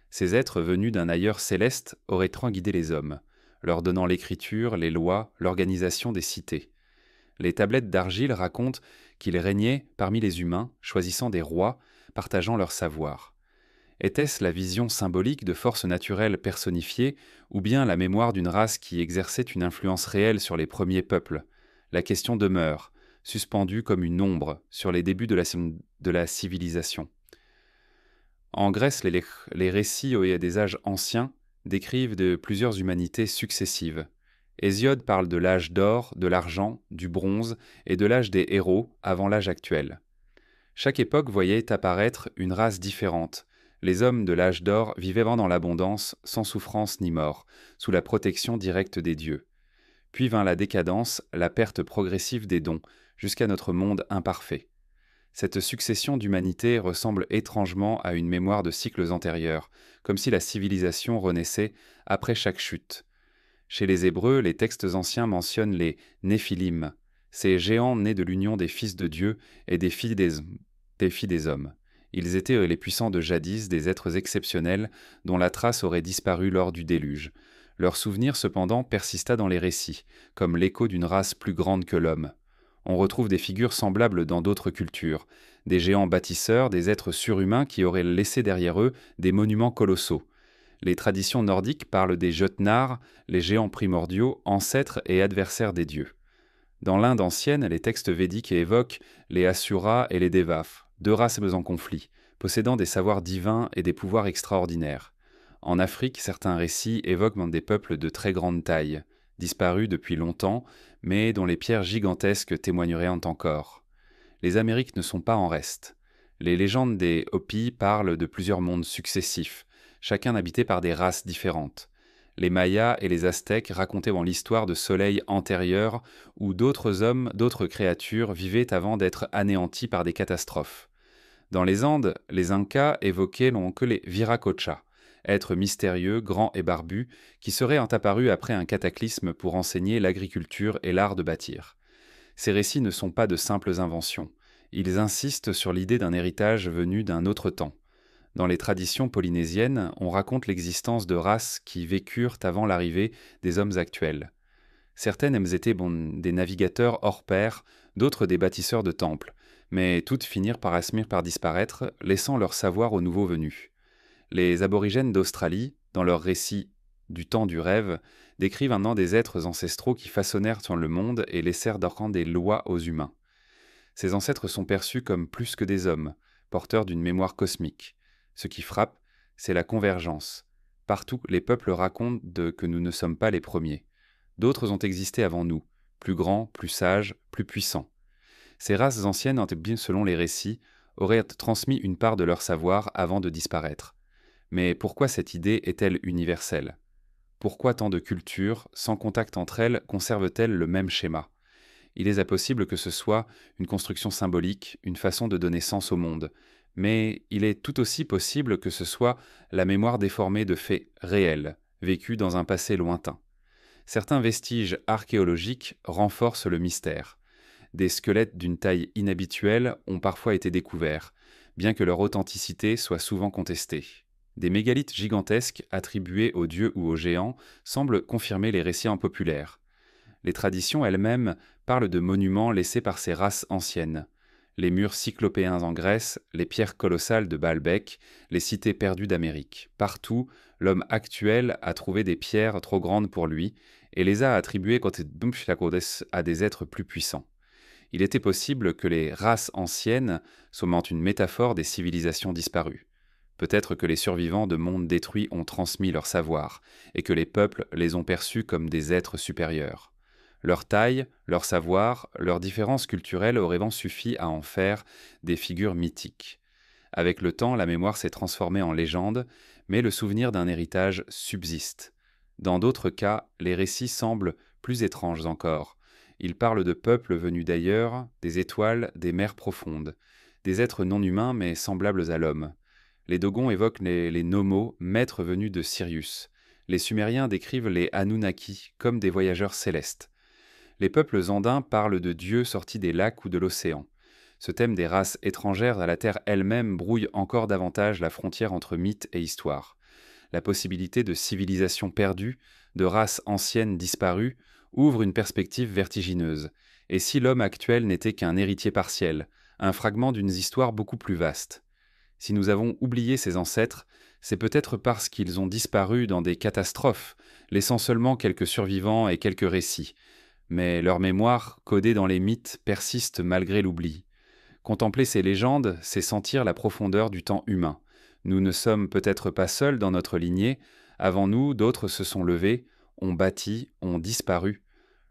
Ces êtres venus d'un ailleurs céleste auraient guidé les hommes, leur donnant l'écriture, les lois, l'organisation des cités. Les tablettes d'argile racontent qu'ils régnaient parmi les humains, choisissant des rois, partageant leur savoir. Était-ce la vision symbolique de forces naturelles personnifiées, ou bien la mémoire d'une race qui exerçait une influence réelle sur les premiers peuples? La question demeure, suspendue comme une ombre sur les débuts de la civilisation. En Grèce, les récits des âges anciens décrivent de plusieurs humanités successives. Hésiode parle de l'âge d'or, de l'argent, du bronze et de l'âge des héros avant l'âge actuel. Chaque époque voyait apparaître une race différente. Les hommes de l'âge d'or vivaient dans l'abondance, sans souffrance ni mort, sous la protection directe des dieux. Puis vint la décadence, la perte progressive des dons, jusqu'à notre monde imparfait. Cette succession d'humanités ressemble étrangement à une mémoire de cycles antérieurs, comme si la civilisation renaissait après chaque chute. Chez les Hébreux, les textes anciens mentionnent les Néphilim, ces géants nés de l'union des fils de Dieu et des filles des hommes. Ils étaient les puissants de jadis, des êtres exceptionnels dont la trace aurait disparu lors du déluge. Leur souvenir cependant persista dans les récits, comme l'écho d'une race plus grande que l'homme. On retrouve des figures semblables dans d'autres cultures, des géants bâtisseurs, des êtres surhumains qui auraient laissé derrière eux des monuments colossaux. Les traditions nordiques parlent des Jötnar, les géants primordiaux, ancêtres et adversaires des dieux. Dans l'Inde ancienne, les textes védiques évoquent les Asuras et les Devas, deux races en conflit, possédant des savoirs divins et des pouvoirs extraordinaires. En Afrique, certains récits évoquent des peuples de très grande taille, disparus depuis longtemps, mais dont les pierres gigantesques témoigneraient encore. Les Amériques ne sont pas en reste. Les légendes des Hopis parlent de plusieurs mondes successifs, chacun habité par des races différentes. Les Mayas et les Aztèques racontaient l'histoire de soleils antérieurs où d'autres hommes, d'autres créatures vivaient avant d'être anéantis par des catastrophes. Dans les Andes, les Incas évoquaient que les Viracocha, êtres mystérieux, grands et barbus, qui seraient apparus après un cataclysme pour enseigner l'agriculture et l'art de bâtir. Ces récits ne sont pas de simples inventions. Ils insistent sur l'idée d'un héritage venu d'un autre temps. Dans les traditions polynésiennes, on raconte l'existence de races qui vécurent avant l'arrivée des hommes actuels. Certaines étaient des navigateurs hors pair, d'autres des bâtisseurs de temples, mais toutes finirent par disparaître, laissant leur savoir aux nouveaux venus. Les aborigènes d'Australie, dans leurs récits du temps du rêve, décrivent des êtres ancestraux qui façonnèrent le monde et laissèrent des lois aux humains. Ces ancêtres sont perçus comme plus que des hommes, porteurs d'une mémoire cosmique. Ce qui frappe, c'est la convergence. Partout, les peuples racontent que nous ne sommes pas les premiers. D'autres ont existé avant nous, plus grands, plus sages, plus puissants. Ces races anciennes, selon les récits, auraient transmis une part de leur savoir avant de disparaître. Mais pourquoi cette idée est-elle universelle? Pourquoi tant de cultures, sans contact entre elles, conservent-elles le même schéma? Il est possible que ce soit une construction symbolique, une façon de donner sens au monde, mais il est tout aussi possible que ce soit la mémoire déformée de faits réels, vécus dans un passé lointain. Certains vestiges archéologiques renforcent le mystère. Des squelettes d'une taille inhabituelle ont parfois été découverts, bien que leur authenticité soit souvent contestée. Des mégalithes gigantesques attribués aux dieux ou aux géants semblent confirmer les récits populaires. Les traditions elles-mêmes parlent de monuments laissés par ces races anciennes. Les murs cyclopéens en Grèce, les pierres colossales de Baalbek, les cités perdues d'Amérique. Partout, l'homme actuel a trouvé des pierres trop grandes pour lui et les a attribuées à des êtres plus puissants. Il était possible que les races anciennes soient une métaphore des civilisations disparues. Peut-être que les survivants de mondes détruits ont transmis leur savoir et que les peuples les ont perçus comme des êtres supérieurs. Leur taille, leur savoir, leurs différences culturelles auraient suffi à en faire des figures mythiques. Avec le temps, la mémoire s'est transformée en légende, mais le souvenir d'un héritage subsiste. Dans d'autres cas, les récits semblent plus étranges encore. Ils parlent de peuples venus d'ailleurs, des étoiles, des mers profondes, des êtres non humains mais semblables à l'homme. Les Dogons évoquent les Nomos, maîtres venus de Sirius. Les Sumériens décrivent les Anunnaki comme des voyageurs célestes. Les peuples andins parlent de dieux sortis des lacs ou de l'océan. Ce thème des races étrangères à la Terre elle-même brouille encore davantage la frontière entre mythe et histoire. La possibilité de civilisations perdues, de races anciennes disparues, ouvre une perspective vertigineuse, Et si l'homme actuel n'était qu'un héritier partiel, un fragment d'une histoire beaucoup plus vaste? Si nous avons oublié ces ancêtres, c'est peut-être parce qu'ils ont disparu dans des catastrophes, laissant seulement quelques survivants et quelques récits. Mais leur mémoire, codée dans les mythes, persiste malgré l'oubli. Contempler ces légendes, c'est sentir la profondeur du temps humain. Nous ne sommes peut-être pas seuls dans notre lignée. Avant nous, d'autres se sont levés, ont bâti, ont disparu.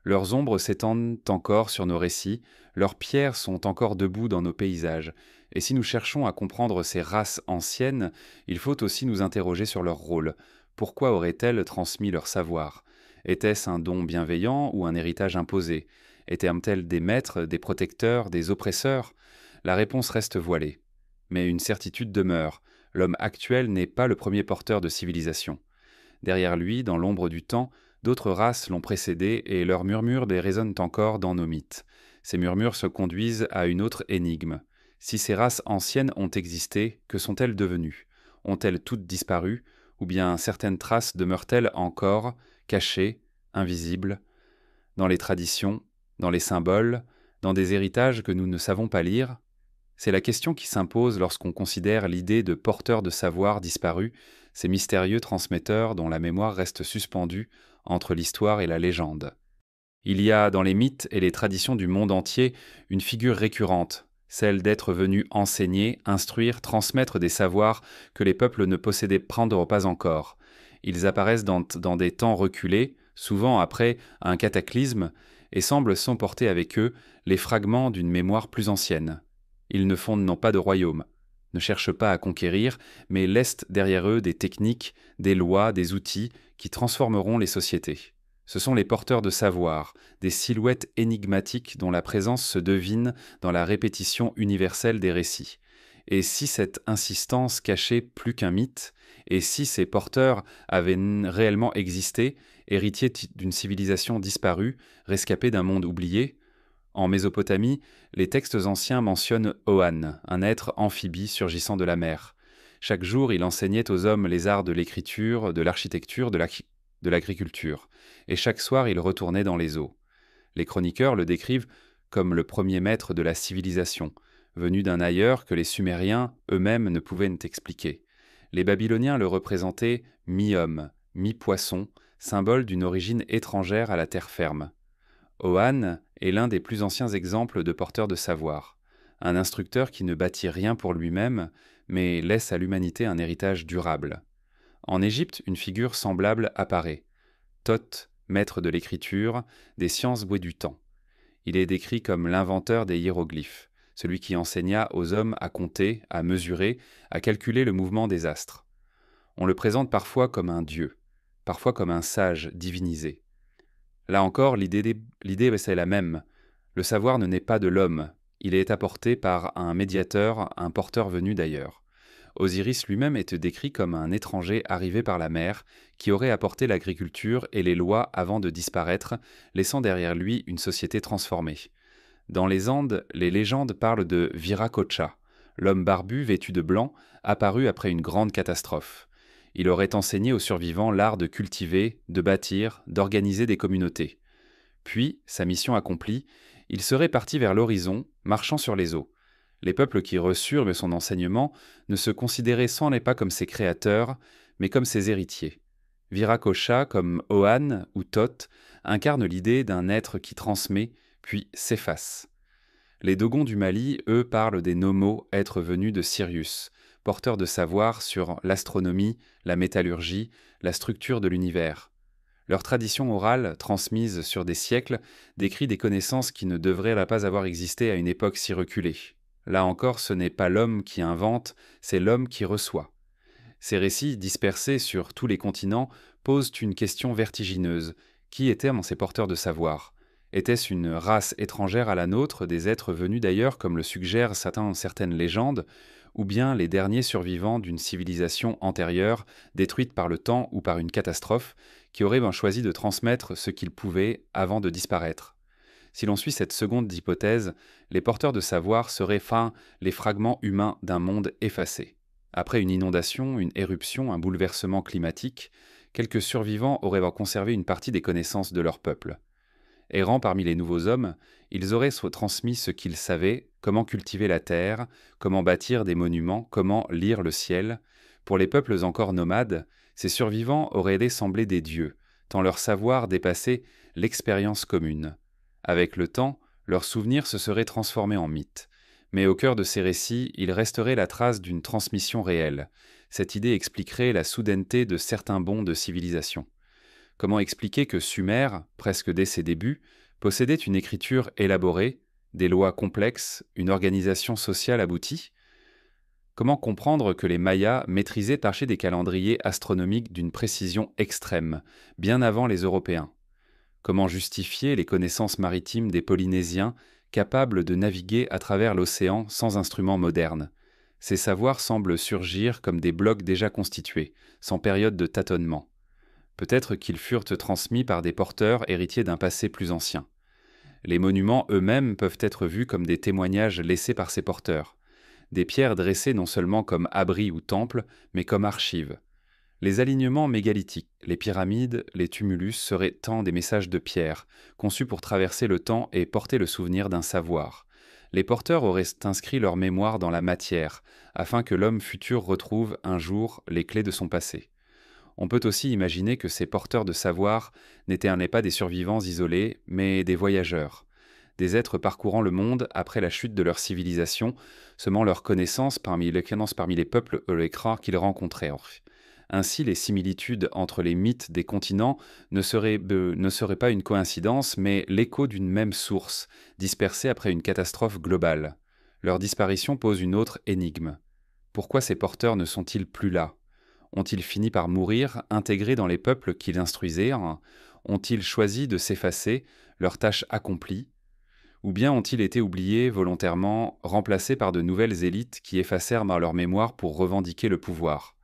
Leurs ombres s'étendent encore sur nos récits, leurs pierres sont encore debout dans nos paysages. Et si nous cherchons à comprendre ces races anciennes, il faut aussi nous interroger sur leur rôle. Pourquoi auraient-elles transmis leur savoir? Était-ce un don bienveillant ou un héritage imposé? Étaient-elles des maîtres, des protecteurs, des oppresseurs? La réponse reste voilée. Mais une certitude demeure, l'homme actuel n'est pas le premier porteur de civilisation. Derrière lui, dans l'ombre du temps, d'autres races l'ont précédé et leurs murmures résonnent encore dans nos mythes. Ces murmures se conduisent à une autre énigme. Si ces races anciennes ont existé, que sont-elles devenues? Ont-elles toutes disparu? Ou bien certaines traces demeurent-elles encore, cachées, invisibles, dans les traditions, dans les symboles, dans des héritages que nous ne savons pas lire? C'est la question qui s'impose lorsqu'on considère l'idée de porteurs de savoir disparus, ces mystérieux transmetteurs dont la mémoire reste suspendue entre l'histoire et la légende. Il y a dans les mythes et les traditions du monde entier une figure récurrente, celle d'être venu enseigner, instruire, transmettre des savoirs que les peuples ne possédaient pas encore. Ils apparaissent dans des temps reculés, souvent après un cataclysme, et semblent s'emporter avec eux les fragments d'une mémoire plus ancienne. Ils ne fondent non pas de royaume, ne cherchent pas à conquérir, mais laissent derrière eux des techniques, des lois, des outils qui transformeront les sociétés. Ce sont les porteurs de savoir, des silhouettes énigmatiques dont la présence se devine dans la répétition universelle des récits. Et si cette insistance cachait plus qu'un mythe, et si ces porteurs avaient réellement existé, héritiers d'une civilisation disparue, rescapés d'un monde oublié? En Mésopotamie, les textes anciens mentionnent Oan, un être amphibie surgissant de la mer. Chaque jour, il enseignait aux hommes les arts de l'écriture, de l'architecture, de l'agriculture, et chaque soir il retournait dans les eaux. Les chroniqueurs le décrivent comme le premier maître de la civilisation, venu d'un ailleurs que les Sumériens eux-mêmes ne pouvaient expliquer. Les Babyloniens le représentaient mi-homme, mi-poisson, symbole d'une origine étrangère à la terre ferme. Oan est l'un des plus anciens exemples de porteur de savoir, un instructeur qui ne bâtit rien pour lui-même, mais laisse à l'humanité un héritage durable. En Égypte, une figure semblable apparaît. Thoth, maître de l'écriture, des sciences doué du temps. Il est décrit comme l'inventeur des hiéroglyphes, celui qui enseigna aux hommes à compter, à mesurer, à calculer le mouvement des astres. On le présente parfois comme un dieu, parfois comme un sage divinisé. Là encore, l'idée c'est la même. Le savoir ne naît pas de l'homme, il est apporté par un médiateur, un porteur venu d'ailleurs. Osiris lui-même est décrit comme un étranger arrivé par la mer, qui aurait apporté l'agriculture et les lois avant de disparaître, laissant derrière lui une société transformée. Dans les Andes, les légendes parlent de Viracocha, l'homme barbu vêtu de blanc, apparu après une grande catastrophe. Il aurait enseigné aux survivants l'art de cultiver, de bâtir, d'organiser des communautés. Puis, sa mission accomplie, il serait parti vers l'horizon, marchant sur les eaux. Les peuples qui reçurent son enseignement ne se considéraient sans n'est pas comme ses créateurs, mais comme ses héritiers. Viracocha, comme Oan ou Thoth, incarne l'idée d'un être qui transmet, puis s'efface. Les Dogons du Mali, eux, parlent des Nomos, êtres venus de Sirius, porteurs de savoir sur l'astronomie, la métallurgie, la structure de l'univers. Leur tradition orale, transmise sur des siècles, décrit des connaissances qui ne devraient pas avoir existé à une époque si reculée. Là encore, ce n'est pas l'homme qui invente, c'est l'homme qui reçoit. Ces récits, dispersés sur tous les continents, posent une question vertigineuse. Qui étaient ces porteurs de savoir? Était-ce une race étrangère à la nôtre, des êtres venus d'ailleurs, comme le suggèrent certaines légendes, ou bien les derniers survivants d'une civilisation antérieure, détruite par le temps ou par une catastrophe, qui auraient choisi de transmettre ce qu'ils pouvaient avant de disparaître? Si l'on suit cette seconde hypothèse, les porteurs de savoir seraient les fragments humains d'un monde effacé. Après une inondation, une éruption, un bouleversement climatique, quelques survivants auraient conservé une partie des connaissances de leur peuple. Errant parmi les nouveaux hommes, ils auraient transmis ce qu'ils savaient, comment cultiver la terre, comment bâtir des monuments, comment lire le ciel. Pour les peuples encore nomades, ces survivants auraient semblé des dieux, tant leur savoir dépassait l'expérience commune. Avec le temps, leurs souvenirs se seraient transformés en mythes. Mais au cœur de ces récits, il resterait la trace d'une transmission réelle. Cette idée expliquerait la soudaineté de certains bonds de civilisation. Comment expliquer que Sumer, presque dès ses débuts, possédait une écriture élaborée, des lois complexes, une organisation sociale aboutie? Comment comprendre que les Mayas maîtrisaient tâcher des calendriers astronomiques d'une précision extrême, bien avant les Européens? Comment justifier les connaissances maritimes des Polynésiens capables de naviguer à travers l'océan sans instruments modernes? Ces savoirs semblent surgir comme des blocs déjà constitués, sans période de tâtonnement. Peut-être qu'ils furent transmis par des porteurs héritiers d'un passé plus ancien. Les monuments eux-mêmes peuvent être vus comme des témoignages laissés par ces porteurs. Des pierres dressées non seulement comme abris ou temples, mais comme archives. Les alignements mégalithiques, les pyramides, les tumulus seraient tant des messages de pierre, conçus pour traverser le temps et porter le souvenir d'un savoir. Les porteurs auraient inscrit leur mémoire dans la matière, afin que l'homme futur retrouve un jour les clés de son passé. On peut aussi imaginer que ces porteurs de savoir n'étaient pas des survivants isolés, mais des voyageurs, des êtres parcourant le monde après la chute de leur civilisation, semant leur connaissance parmi les peuples eurécras qu'ils rencontraient. Ainsi, les similitudes entre les mythes des continents ne seraient pas une coïncidence, mais l'écho d'une même source, dispersée après une catastrophe globale. Leur disparition pose une autre énigme. Pourquoi ces porteurs ne sont-ils plus là? Ont-ils fini par mourir, intégrés dans les peuples qu'ils instruisirent? Ont-ils choisi de s'effacer, leur tâche accomplie? Ou bien ont-ils été oubliés volontairement, remplacés par de nouvelles élites qui effacèrent leur mémoire pour revendiquer le pouvoir?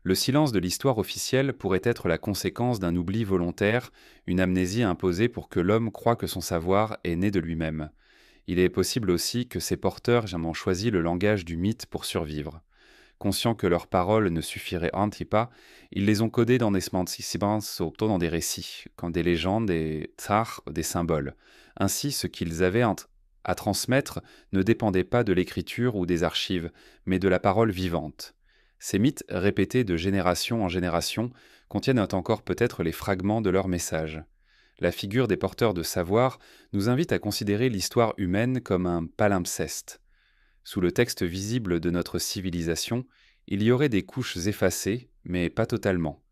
Le silence de l'histoire officielle pourrait être la conséquence d'un oubli volontaire, une amnésie imposée pour que l'homme croie que son savoir est né de lui-même. Il est possible aussi que ces porteurs aient choisi le langage du mythe pour survivre. Conscients que leurs paroles ne suffiraient pas, ils les ont codées dans dans des récits, comme des légendes, des tsars, des symboles. Ainsi, ce qu'ils avaient à transmettre ne dépendait pas de l'écriture ou des archives, mais de la parole vivante. Ces mythes, répétés de génération en génération, contiennent encore peut-être les fragments de leur message. La figure des porteurs de savoir nous invite à considérer l'histoire humaine comme un palimpseste. Sous le texte visible de notre civilisation, il y aurait des couches effacées, mais pas totalement.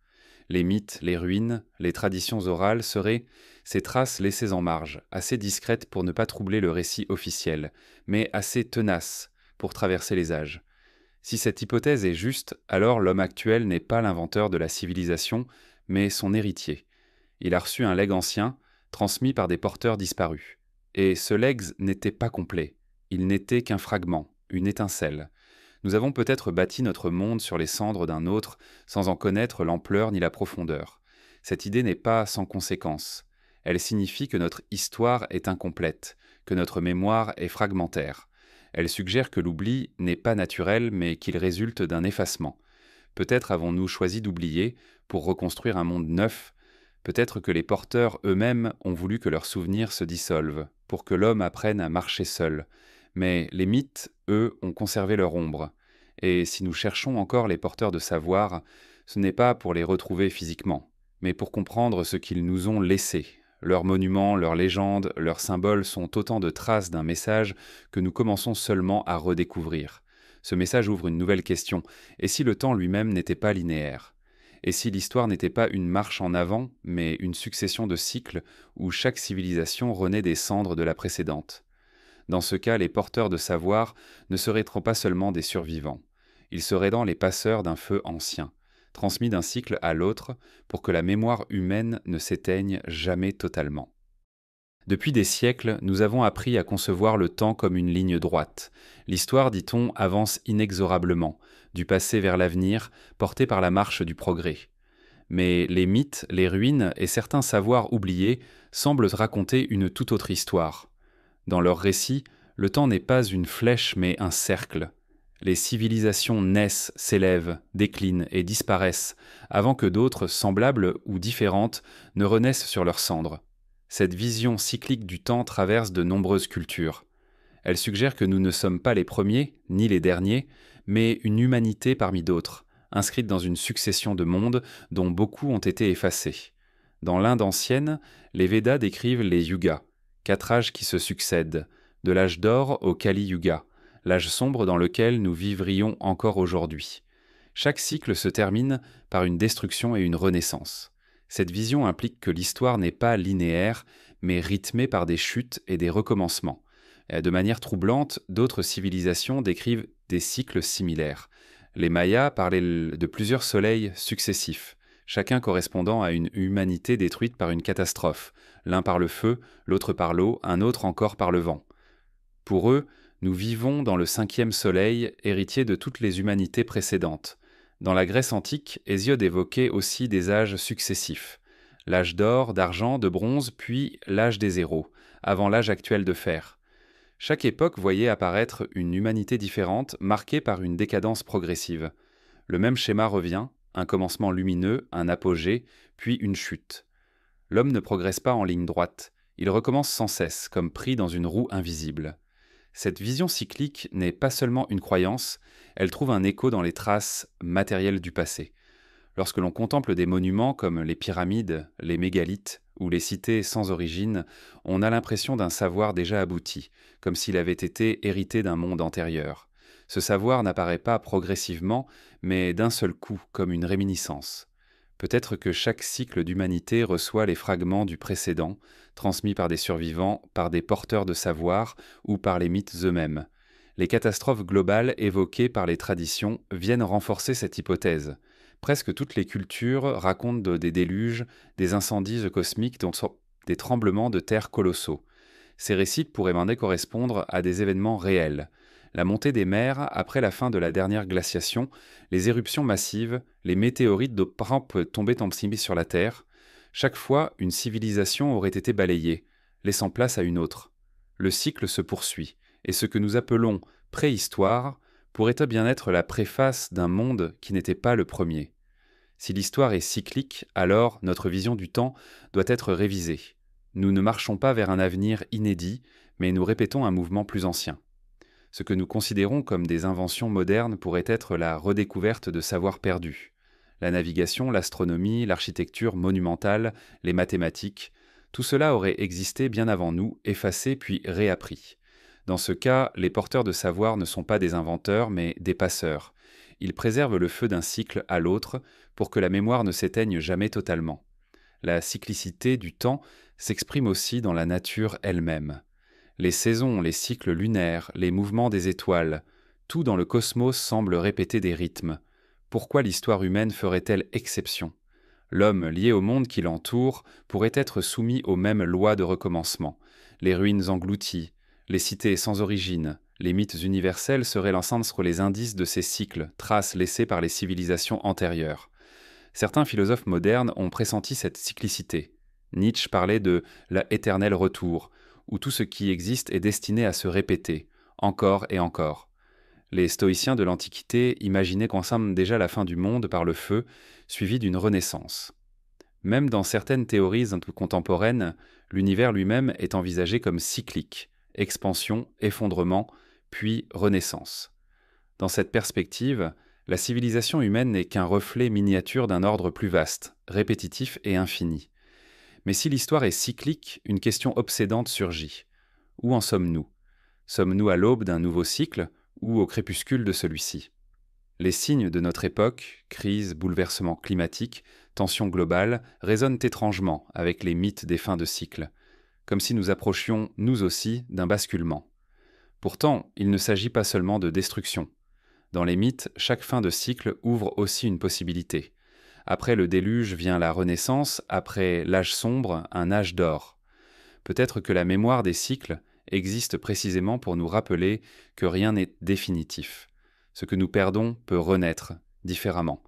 Les mythes, les ruines, les traditions orales seraient ces traces laissées en marge, assez discrètes pour ne pas troubler le récit officiel, mais assez tenaces pour traverser les âges. Si cette hypothèse est juste, alors l'homme actuel n'est pas l'inventeur de la civilisation, mais son héritier. Il a reçu un legs ancien, transmis par des porteurs disparus. Et ce legs n'était pas complet. Il n'était qu'un fragment, une étincelle. Nous avons peut-être bâti notre monde sur les cendres d'un autre, sans en connaître l'ampleur ni la profondeur. Cette idée n'est pas sans conséquence. Elle signifie que notre histoire est incomplète, que notre mémoire est fragmentaire. Elle suggère que l'oubli n'est pas naturel, mais qu'il résulte d'un effacement. Peut-être avons-nous choisi d'oublier pour reconstruire un monde neuf. Peut-être que les porteurs eux-mêmes ont voulu que leurs souvenirs se dissolvent, pour que l'homme apprenne à marcher seul. Mais les mythes, eux, ont conservé leur ombre. Et si nous cherchons encore les porteurs de savoir, ce n'est pas pour les retrouver physiquement, mais pour comprendre ce qu'ils nous ont laissé. Leurs monuments, leurs légendes, leurs symboles sont autant de traces d'un message que nous commençons seulement à redécouvrir. Ce message ouvre une nouvelle question. Et si le temps lui-même n'était pas linéaire? Et si l'histoire n'était pas une marche en avant, mais une succession de cycles où chaque civilisation renaît des cendres de la précédente? Dans ce cas, les porteurs de savoir ne seraient pas seulement des survivants. Ils seraient les passeurs d'un feu ancien, transmis d'un cycle à l'autre pour que la mémoire humaine ne s'éteigne jamais totalement. Depuis des siècles, nous avons appris à concevoir le temps comme une ligne droite. L'histoire, dit-on, avance inexorablement, du passé vers l'avenir, portée par la marche du progrès. Mais les mythes, les ruines et certains savoirs oubliés semblent raconter une toute autre histoire. Dans leurs récits, le temps n'est pas une flèche mais un cercle. Les civilisations naissent, s'élèvent, déclinent et disparaissent, avant que d'autres, semblables ou différentes, ne renaissent sur leurs cendres. Cette vision cyclique du temps traverse de nombreuses cultures. Elle suggère que nous ne sommes pas les premiers, ni les derniers, mais une humanité parmi d'autres, inscrite dans une succession de mondes dont beaucoup ont été effacés. Dans l'Inde ancienne, les Védas décrivent les yugas, 4 âges qui se succèdent, de l'âge d'or au Kali Yuga, l'âge sombre dans lequel nous vivrions encore aujourd'hui. Chaque cycle se termine par une destruction et une renaissance. Cette vision implique que l'histoire n'est pas linéaire, mais rythmée par des chutes et des recommencements. De manière troublante, d'autres civilisations décrivent des cycles similaires. Les Mayas parlaient de plusieurs soleils successifs, chacun correspondant à une humanité détruite par une catastrophe, l'un par le feu, l'autre par l'eau, un autre encore par le vent. Pour eux, nous vivons dans le 5e soleil, héritier de toutes les humanités précédentes. Dans la Grèce antique, Hésiode évoquait aussi des âges successifs. L'âge d'or, d'argent, de bronze, puis l'âge des héros, avant l'âge actuel de fer. Chaque époque voyait apparaître une humanité différente, marquée par une décadence progressive. Le même schéma revient, un commencement lumineux, un apogée, puis une chute. L'homme ne progresse pas en ligne droite, il recommence sans cesse, comme pris dans une roue invisible. Cette vision cyclique n'est pas seulement une croyance, elle trouve un écho dans les traces matérielles du passé. Lorsque l'on contemple des monuments comme les pyramides, les mégalithes ou les cités sans origine, on a l'impression d'un savoir déjà abouti, comme s'il avait été hérité d'un monde antérieur. Ce savoir n'apparaît pas progressivement, mais d'un seul coup, comme une réminiscence. Peut-être que chaque cycle d'humanité reçoit les fragments du précédent, transmis par des survivants, par des porteurs de savoir ou par les mythes eux-mêmes. Les catastrophes globales évoquées par les traditions viennent renforcer cette hypothèse. Presque toutes les cultures racontent des déluges, des incendies cosmiques, donc des tremblements de terre colossaux. Ces récits pourraient bien correspondre à des événements réels. La montée des mers après la fin de la dernière glaciation, les éruptions massives, les météorites de rampe tombées en sur la Terre. Chaque fois, une civilisation aurait été balayée, laissant place à une autre. Le cycle se poursuit, et ce que nous appelons préhistoire pourrait bien être la préface d'un monde qui n'était pas le premier. Si l'histoire est cyclique, alors notre vision du temps doit être révisée. Nous ne marchons pas vers un avenir inédit, mais nous répétons un mouvement plus ancien. Ce que nous considérons comme des inventions modernes pourrait être la redécouverte de savoirs perdus. La navigation, l'astronomie, l'architecture monumentale, les mathématiques, tout cela aurait existé bien avant nous, effacé puis réappris. Dans ce cas, les porteurs de savoir ne sont pas des inventeurs, mais des passeurs. Ils préservent le feu d'un cycle à l'autre pour que la mémoire ne s'éteigne jamais totalement. La cyclicité du temps s'exprime aussi dans la nature elle-même. Les saisons, les cycles lunaires, les mouvements des étoiles, tout dans le cosmos semble répéter des rythmes. Pourquoi l'histoire humaine ferait-elle exception ? L'homme, lié au monde qui l'entoure, pourrait être soumis aux mêmes lois de recommencement. Les ruines englouties, les cités sans origine, les mythes universels seraient l'ensemble sur les indices de ces cycles, traces laissées par les civilisations antérieures. Certains philosophes modernes ont pressenti cette cyclicité. Nietzsche parlait de « la éternel retour », où tout ce qui existe est destiné à se répéter, encore et encore. Les stoïciens de l'Antiquité imaginaient qu'ensemble déjà la fin du monde par le feu, suivie d'une renaissance. Même dans certaines théories contemporaines, l'univers lui-même est envisagé comme cyclique, expansion, effondrement, puis renaissance. Dans cette perspective, la civilisation humaine n'est qu'un reflet miniature d'un ordre plus vaste, répétitif et infini. Mais si l'histoire est cyclique, une question obsédante surgit. Où en sommes-nous ? Sommes-nous à l'aube d'un nouveau cycle ou au crépuscule de celui-ci ? Les signes de notre époque, crise, bouleversement climatique, tension globale, résonnent étrangement avec les mythes des fins de cycle, comme si nous approchions, nous aussi, d'un basculement. Pourtant, il ne s'agit pas seulement de destruction. Dans les mythes, chaque fin de cycle ouvre aussi une possibilité. Après le déluge vient la Renaissance, après l'âge sombre, un âge d'or. Peut-être que la mémoire des cycles existe précisément pour nous rappeler que rien n'est définitif. Ce que nous perdons peut renaître, différemment.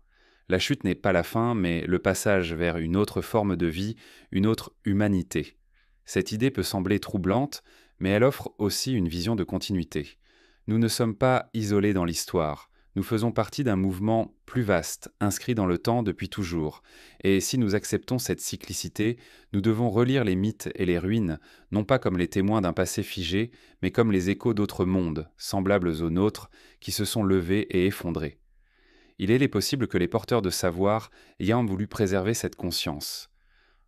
La chute n'est pas la fin, mais le passage vers une autre forme de vie, une autre humanité. Cette idée peut sembler troublante, mais elle offre aussi une vision de continuité. Nous ne sommes pas isolés dans l'histoire. Nous faisons partie d'un mouvement plus vaste, inscrit dans le temps depuis toujours, et si nous acceptons cette cyclicité, nous devons relire les mythes et les ruines, non pas comme les témoins d'un passé figé, mais comme les échos d'autres mondes, semblables aux nôtres, qui se sont levés et effondrés. Il est possible que les porteurs de savoir ayant voulu préserver cette conscience.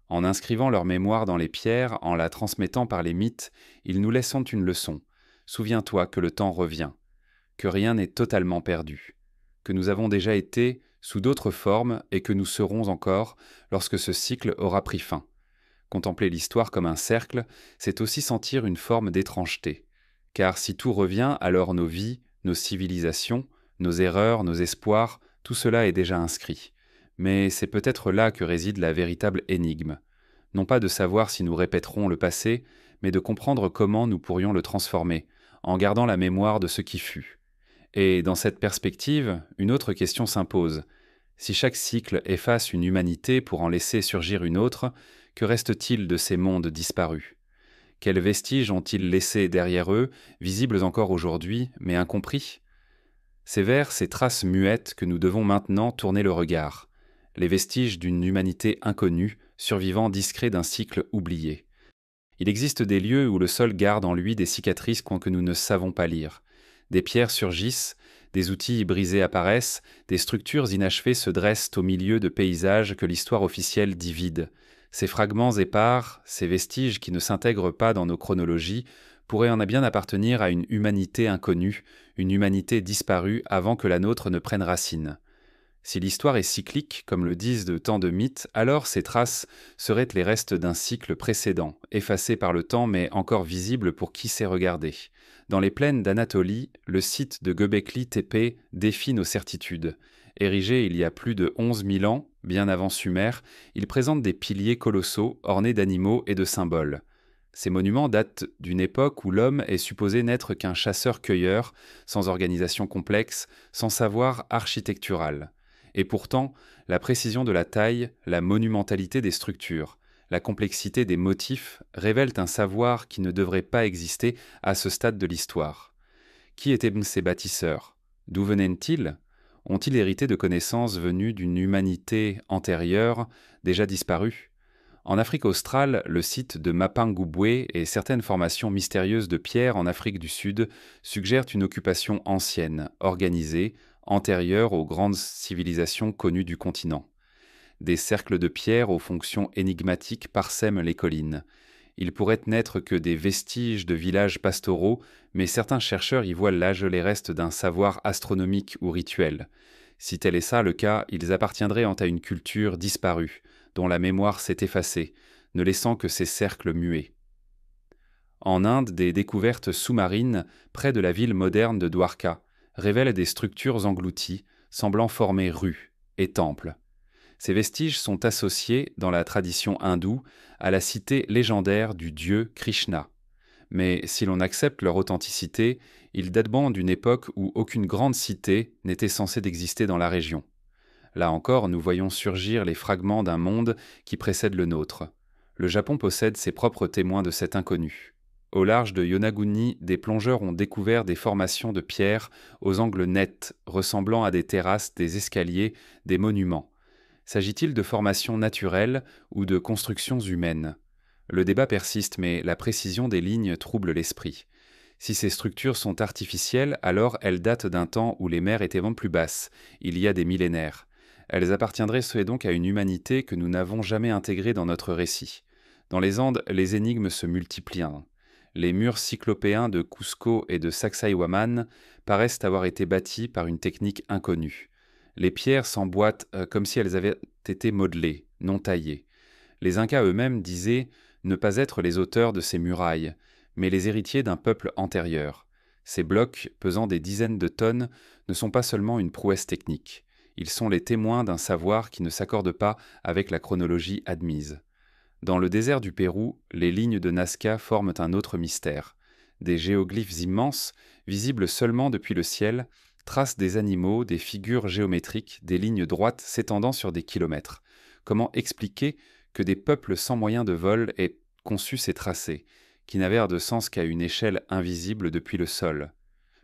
En inscrivant leur mémoire dans les pierres, en la transmettant par les mythes, ils nous laissent une leçon. Souviens-toi que le temps revient, que rien n'est totalement perdu, que nous avons déjà été sous d'autres formes et que nous serons encore lorsque ce cycle aura pris fin. Contempler l'histoire comme un cercle, c'est aussi sentir une forme d'étrangeté. Car si tout revient, alors nos vies, nos civilisations, nos erreurs, nos espoirs, tout cela est déjà inscrit. Mais c'est peut-être là que réside la véritable énigme. Non pas de savoir si nous répéterons le passé, mais de comprendre comment nous pourrions le transformer, en gardant la mémoire de ce qui fut. Et dans cette perspective, une autre question s'impose. Si chaque cycle efface une humanité pour en laisser surgir une autre, que reste-t-il de ces mondes disparus ? Quels vestiges ont-ils laissés derrière eux, visibles encore aujourd'hui, mais incompris ? C'est vers ces traces muettes que nous devons maintenant tourner le regard, les vestiges d'une humanité inconnue, survivant discret d'un cycle oublié. Il existe des lieux où le sol garde en lui des cicatrices que nous ne savons pas lire. Des pierres surgissent, des outils brisés apparaissent, des structures inachevées se dressent au milieu de paysages que l'histoire officielle dit vides. Ces fragments épars, ces vestiges qui ne s'intègrent pas dans nos chronologies, pourraient en bien appartenir à une humanité inconnue, une humanité disparue avant que la nôtre ne prenne racine. Si l'histoire est cyclique, comme le disent de tant de mythes, alors ces traces seraient les restes d'un cycle précédent, effacé par le temps mais encore visible pour qui sait regarder. Dans les plaines d'Anatolie, le site de Göbekli Tepe défie nos certitudes. Érigé il y a plus de 11 000 ans, bien avant Sumer, il présente des piliers colossaux ornés d'animaux et de symboles. Ces monuments datent d'une époque où l'homme est supposé n'être qu'un chasseur-cueilleur, sans organisation complexe, sans savoir architectural. Et pourtant, la précision de la taille, la monumentalité des structures, la complexité des motifs révèlent un savoir qui ne devrait pas exister à ce stade de l'histoire. Qui étaient ces bâtisseurs ? D'où venaient-ils ? Ont-ils hérité de connaissances venues d'une humanité antérieure, déjà disparue ? En Afrique australe, le site de Mapungubwe et certaines formations mystérieuses de pierre en Afrique du Sud suggèrent une occupation ancienne, organisée, antérieure aux grandes civilisations connues du continent. Des cercles de pierre aux fonctions énigmatiques parsèment les collines. Ils pourraient n'être que des vestiges de villages pastoraux, mais certains chercheurs y voient là les restes d'un savoir astronomique ou rituel. Si tel est ça le cas, ils appartiendraient à une culture disparue, dont la mémoire s'est effacée, ne laissant que ces cercles muets. En Inde, des découvertes sous-marines, près de la ville moderne de Dwarka, révèlent des structures englouties, semblant former rues et temples. Ces vestiges sont associés, dans la tradition hindoue, à la cité légendaire du dieu Krishna. Mais si l'on accepte leur authenticité, ils datent d'une époque où aucune grande cité n'était censée d'exister dans la région. Là encore, nous voyons surgir les fragments d'un monde qui précède le nôtre. Le Japon possède ses propres témoins de cet inconnu. Au large de Yonaguni, des plongeurs ont découvert des formations de pierre aux angles nets, ressemblant à des terrasses, des escaliers, des monuments. S'agit-il de formations naturelles ou de constructions humaines ? Le débat persiste, mais la précision des lignes trouble l'esprit. Si ces structures sont artificielles, alors elles datent d'un temps où les mers étaient plus basses, il y a des millénaires. Elles appartiendraient donc à une humanité que nous n'avons jamais intégrée dans notre récit. Dans les Andes, les énigmes se multiplient. Les murs cyclopéens de Cusco et de Sacsayhuaman paraissent avoir été bâtis par une technique inconnue. Les pierres s'emboîtent comme si elles avaient été modelées, non taillées. Les Incas eux-mêmes disaient ne pas être les auteurs de ces murailles, mais les héritiers d'un peuple antérieur. Ces blocs, pesant des dizaines de tonnes, ne sont pas seulement une prouesse technique. Ils sont les témoins d'un savoir qui ne s'accorde pas avec la chronologie admise. Dans le désert du Pérou, les lignes de Nazca forment un autre mystère. Des géoglyphes immenses, visibles seulement depuis le ciel, tracent des animaux, des figures géométriques, des lignes droites s'étendant sur des kilomètres. Comment expliquer que des peuples sans moyens de vol aient conçu ces tracés, qui n'avèrent de sens qu'à une échelle invisible depuis le sol ?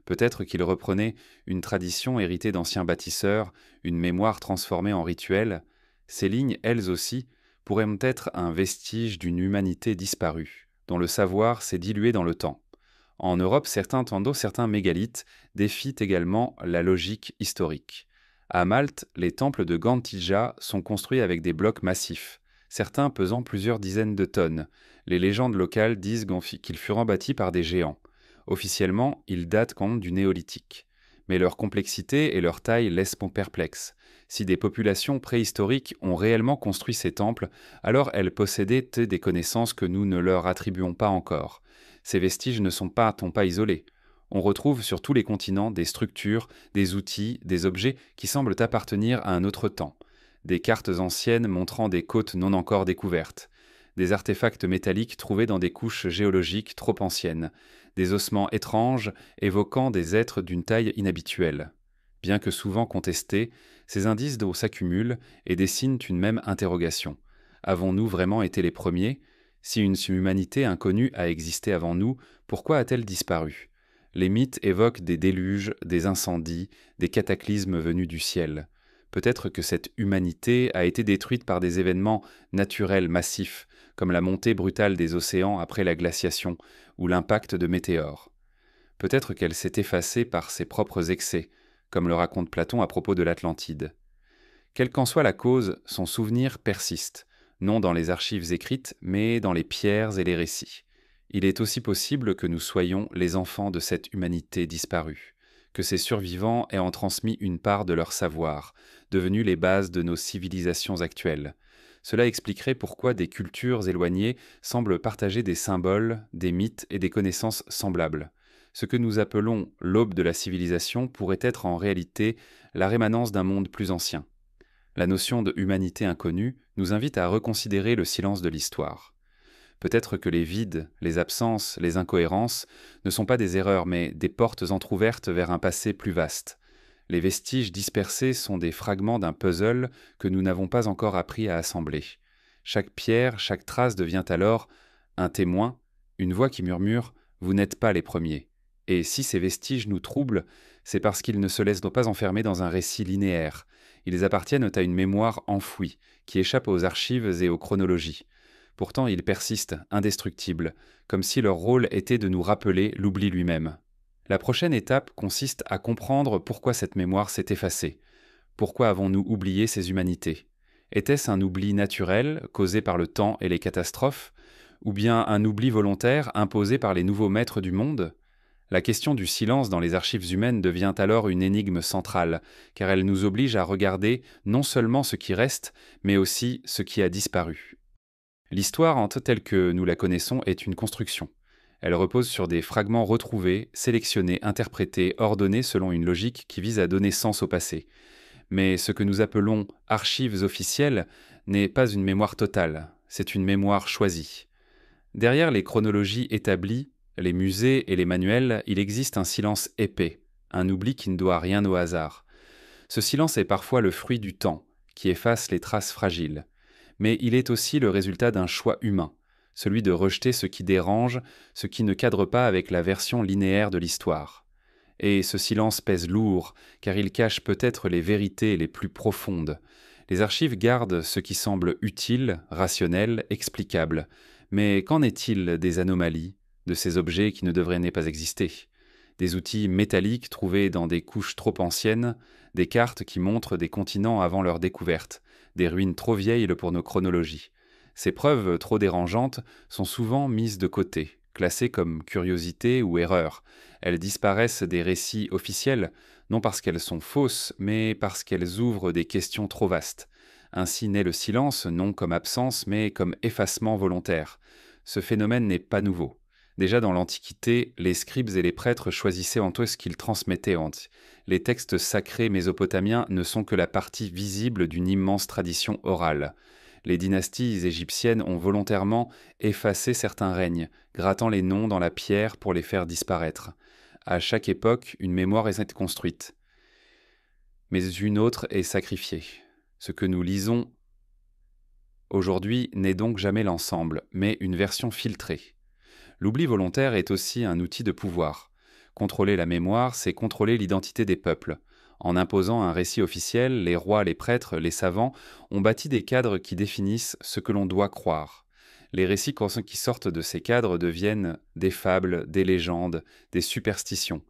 Peut-être qu'ils reprenaient une tradition héritée d'anciens bâtisseurs, une mémoire transformée en rituel. Ces lignes, elles aussi, pourraient être un vestige d'une humanité disparue, dont le savoir s'est dilué dans le temps. En Europe, certains mégalithes défient également la logique historique. À Malte, les temples de Gantija sont construits avec des blocs massifs, certains pesant plusieurs dizaines de tonnes. Les légendes locales disent qu'ils furent bâtis par des géants. Officiellement, ils datent quand même du néolithique. Mais leur complexité et leur taille laissent perplexe. Si des populations préhistoriques ont réellement construit ces temples, alors elles possédaient des connaissances que nous ne leur attribuons pas encore. Ces vestiges ne sont pas isolés. On retrouve sur tous les continents des structures, des outils, des objets qui semblent appartenir à un autre temps. Des cartes anciennes montrant des côtes non encore découvertes. Des artefacts métalliques trouvés dans des couches géologiques trop anciennes. Des ossements étranges évoquant des êtres d'une taille inhabituelle. Bien que souvent contestés, ces indices d'eau s'accumulent et dessinent une même interrogation. Avons-nous vraiment été les premiers ? Si une humanité inconnue a existé avant nous, pourquoi a-t-elle disparu ? Les mythes évoquent des déluges, des incendies, des cataclysmes venus du ciel. Peut-être que cette humanité a été détruite par des événements naturels massifs, comme la montée brutale des océans après la glaciation ou l'impact de météores. Peut-être qu'elle s'est effacée par ses propres excès, comme le raconte Platon à propos de l'Atlantide. Quelle qu'en soit la cause, son souvenir persiste, non dans les archives écrites, mais dans les pierres et les récits. Il est aussi possible que nous soyons les enfants de cette humanité disparue, que ces survivants aient en transmis une part de leur savoir, devenus les bases de nos civilisations actuelles. Cela expliquerait pourquoi des cultures éloignées semblent partager des symboles, des mythes et des connaissances semblables. Ce que nous appelons l'aube de la civilisation pourrait être en réalité la rémanence d'un monde plus ancien. La notion de humanité inconnue nous invite à reconsidérer le silence de l'histoire. Peut-être que les vides, les absences, les incohérences ne sont pas des erreurs, mais des portes entr'ouvertes vers un passé plus vaste. Les vestiges dispersés sont des fragments d'un puzzle que nous n'avons pas encore appris à assembler. Chaque pierre, chaque trace devient alors un témoin, une voix qui murmure « Vous n'êtes pas les premiers ». Et si ces vestiges nous troublent, c'est parce qu'ils ne se laissent pas enfermer dans un récit linéaire. Ils appartiennent à une mémoire enfouie, qui échappe aux archives et aux chronologies. Pourtant, ils persistent, indestructibles, comme si leur rôle était de nous rappeler l'oubli lui-même. La prochaine étape consiste à comprendre pourquoi cette mémoire s'est effacée. Pourquoi avons-nous oublié ces humanités ? Était-ce un oubli naturel, causé par le temps et les catastrophes, ou bien un oubli volontaire imposé par les nouveaux maîtres du monde ? La question du silence dans les archives humaines devient alors une énigme centrale, car elle nous oblige à regarder non seulement ce qui reste, mais aussi ce qui a disparu. L'histoire, telle que nous la connaissons, est une construction. Elle repose sur des fragments retrouvés, sélectionnés, interprétés, ordonnés selon une logique qui vise à donner sens au passé. Mais ce que nous appelons archives officielles n'est pas une mémoire totale, c'est une mémoire choisie. Derrière les chronologies établies, les musées et les manuels, il existe un silence épais, un oubli qui ne doit rien au hasard. Ce silence est parfois le fruit du temps, qui efface les traces fragiles. Mais il est aussi le résultat d'un choix humain, celui de rejeter ce qui dérange, ce qui ne cadre pas avec la version linéaire de l'histoire. Et ce silence pèse lourd, car il cache peut-être les vérités les plus profondes. Les archives gardent ce qui semble utile, rationnel, explicable. Mais qu'en est-il des anomalies, de ces objets qui ne devraient pas exister ? Des outils métalliques trouvés dans des couches trop anciennes, des cartes qui montrent des continents avant leur découverte, des ruines trop vieilles pour nos chronologies. Ces preuves trop dérangeantes sont souvent mises de côté, classées comme curiosité ou erreur. Elles disparaissent des récits officiels, non parce qu'elles sont fausses, mais parce qu'elles ouvrent des questions trop vastes. Ainsi naît le silence, non comme absence, mais comme effacement volontaire. Ce phénomène n'est pas nouveau. Déjà dans l'Antiquité, les scribes et les prêtres choisissaient entre eux ce qu'ils transmettaient. Les textes sacrés mésopotamiens ne sont que la partie visible d'une immense tradition orale. Les dynasties égyptiennes ont volontairement effacé certains règnes, grattant les noms dans la pierre pour les faire disparaître. À chaque époque, une mémoire est construite, mais une autre est sacrifiée. Ce que nous lisons aujourd'hui n'est donc jamais l'ensemble, mais une version filtrée. L'oubli volontaire est aussi un outil de pouvoir. Contrôler la mémoire, c'est contrôler l'identité des peuples. En imposant un récit officiel, les rois, les prêtres, les savants ont bâti des cadres qui définissent ce que l'on doit croire. Les récits qui sortent de ces cadres deviennent des fables, des légendes, des superstitions.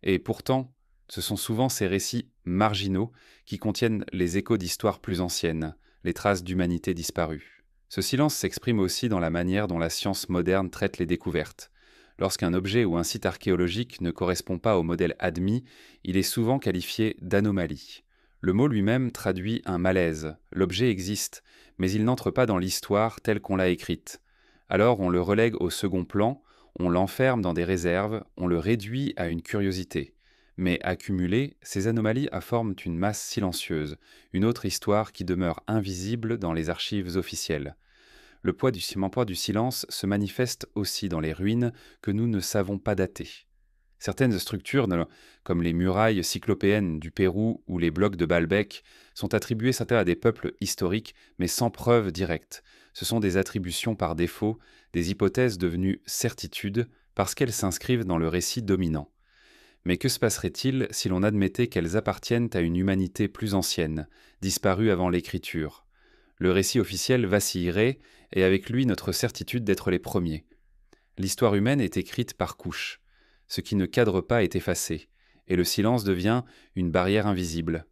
Et pourtant, ce sont souvent ces récits marginaux qui contiennent les échos d'histoires plus anciennes, les traces d'humanité disparues. Ce silence s'exprime aussi dans la manière dont la science moderne traite les découvertes. Lorsqu'un objet ou un site archéologique ne correspond pas au modèle admis, il est souvent qualifié d'anomalie. Le mot lui-même traduit un malaise. L'objet existe, mais il n'entre pas dans l'histoire telle qu'on l'a écrite. Alors on le relègue au second plan, on l'enferme dans des réserves, on le réduit à une curiosité. Mais accumulées, ces anomalies forment une masse silencieuse, une autre histoire qui demeure invisible dans les archives officielles. Le poids du silence se manifeste aussi dans les ruines que nous ne savons pas dater. Certaines structures, comme les murailles cyclopéennes du Pérou ou les blocs de Baalbek, sont attribuées certains à des peuples historiques, mais sans preuve directe. Ce sont des attributions par défaut, des hypothèses devenues certitudes, parce qu'elles s'inscrivent dans le récit dominant. Mais que se passerait-il si l'on admettait qu'elles appartiennent à une humanité plus ancienne, disparue avant l'écriture ? Le récit officiel vacillerait, et avec lui notre certitude d'être les premiers. L'histoire humaine est écrite par couches. Ce qui ne cadre pas est effacé, et le silence devient une barrière invisible.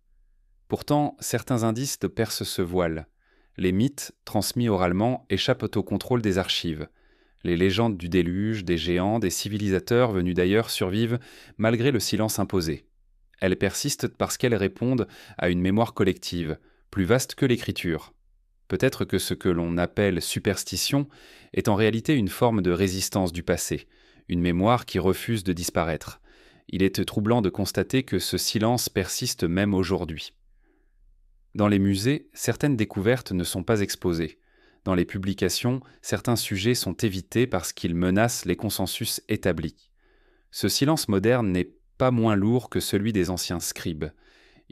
Pourtant, certains indices percent ce voile. Les mythes, transmis oralement, échappent au contrôle des archives. Les légendes du déluge, des géants, des civilisateurs venus d'ailleurs survivent malgré le silence imposé. Elles persistent parce qu'elles répondent à une mémoire collective, plus vaste que l'écriture. Peut-être que ce que l'on appelle superstition est en réalité une forme de résistance du passé, une mémoire qui refuse de disparaître. Il est troublant de constater que ce silence persiste même aujourd'hui. Dans les musées, certaines découvertes ne sont pas exposées. Dans les publications, certains sujets sont évités parce qu'ils menacent les consensus établis. Ce silence moderne n'est pas moins lourd que celui des anciens scribes.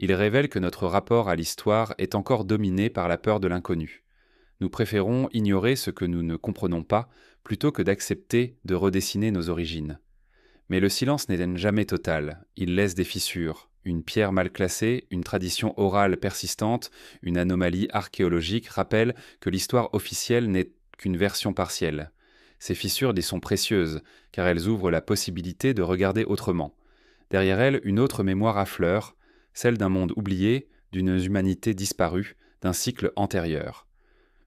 Il révèle que notre rapport à l'histoire est encore dominé par la peur de l'inconnu. Nous préférons ignorer ce que nous ne comprenons pas plutôt que d'accepter de redessiner nos origines. Mais le silence n'est jamais total, il laisse des fissures. Une pierre mal classée, une tradition orale persistante, une anomalie archéologique rappellent que l'histoire officielle n'est qu'une version partielle. Ces fissures y sont précieuses, car elles ouvrent la possibilité de regarder autrement. Derrière elles, une autre mémoire affleure, celle d'un monde oublié, d'une humanité disparue, d'un cycle antérieur.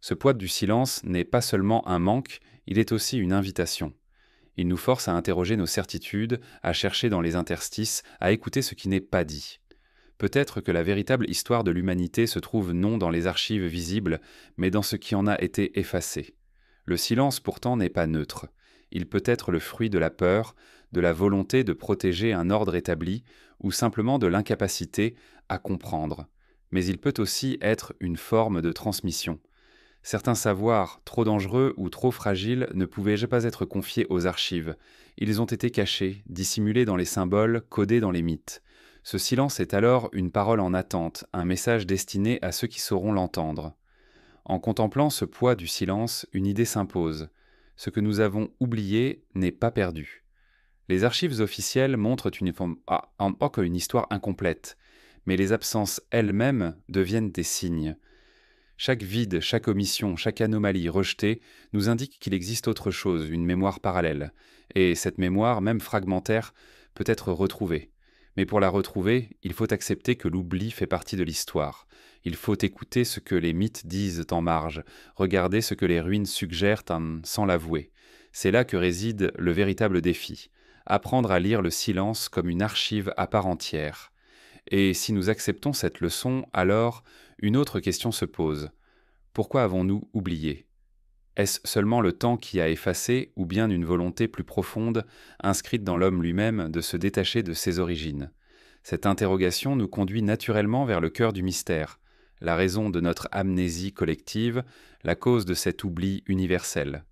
Ce poids du silence n'est pas seulement un manque, il est aussi une invitation. Il nous force à interroger nos certitudes, à chercher dans les interstices, à écouter ce qui n'est pas dit. Peut-être que la véritable histoire de l'humanité se trouve non dans les archives visibles, mais dans ce qui en a été effacé. Le silence pourtant n'est pas neutre. Il peut être le fruit de la peur, de la volonté de protéger un ordre établi, ou simplement de l'incapacité à comprendre. Mais il peut aussi être une forme de transmission. Certains savoirs, trop dangereux ou trop fragiles, ne pouvaient pas être confiés aux archives. Ils ont été cachés, dissimulés dans les symboles, codés dans les mythes. Ce silence est alors une parole en attente, un message destiné à ceux qui sauront l'entendre. En contemplant ce poids du silence, une idée s'impose. Ce que nous avons oublié n'est pas perdu. Les archives officielles montrent encore une histoire incomplète, mais les absences elles-mêmes deviennent des signes. Chaque vide, chaque omission, chaque anomalie rejetée nous indique qu'il existe autre chose, une mémoire parallèle. Et cette mémoire, même fragmentaire, peut être retrouvée. Mais pour la retrouver, il faut accepter que l'oubli fait partie de l'histoire. Il faut écouter ce que les mythes disent en marge, regarder ce que les ruines suggèrent sans l'avouer. C'est là que réside le véritable défi. Apprendre à lire le silence comme une archive à part entière. Et si nous acceptons cette leçon, alors une autre question se pose. Pourquoi avons-nous oublié ? Est-ce seulement le temps qui a effacé ou bien une volonté plus profonde, inscrite dans l'homme lui-même, de se détacher de ses origines ? Cette interrogation nous conduit naturellement vers le cœur du mystère, la raison de notre amnésie collective, la cause de cet oubli universel.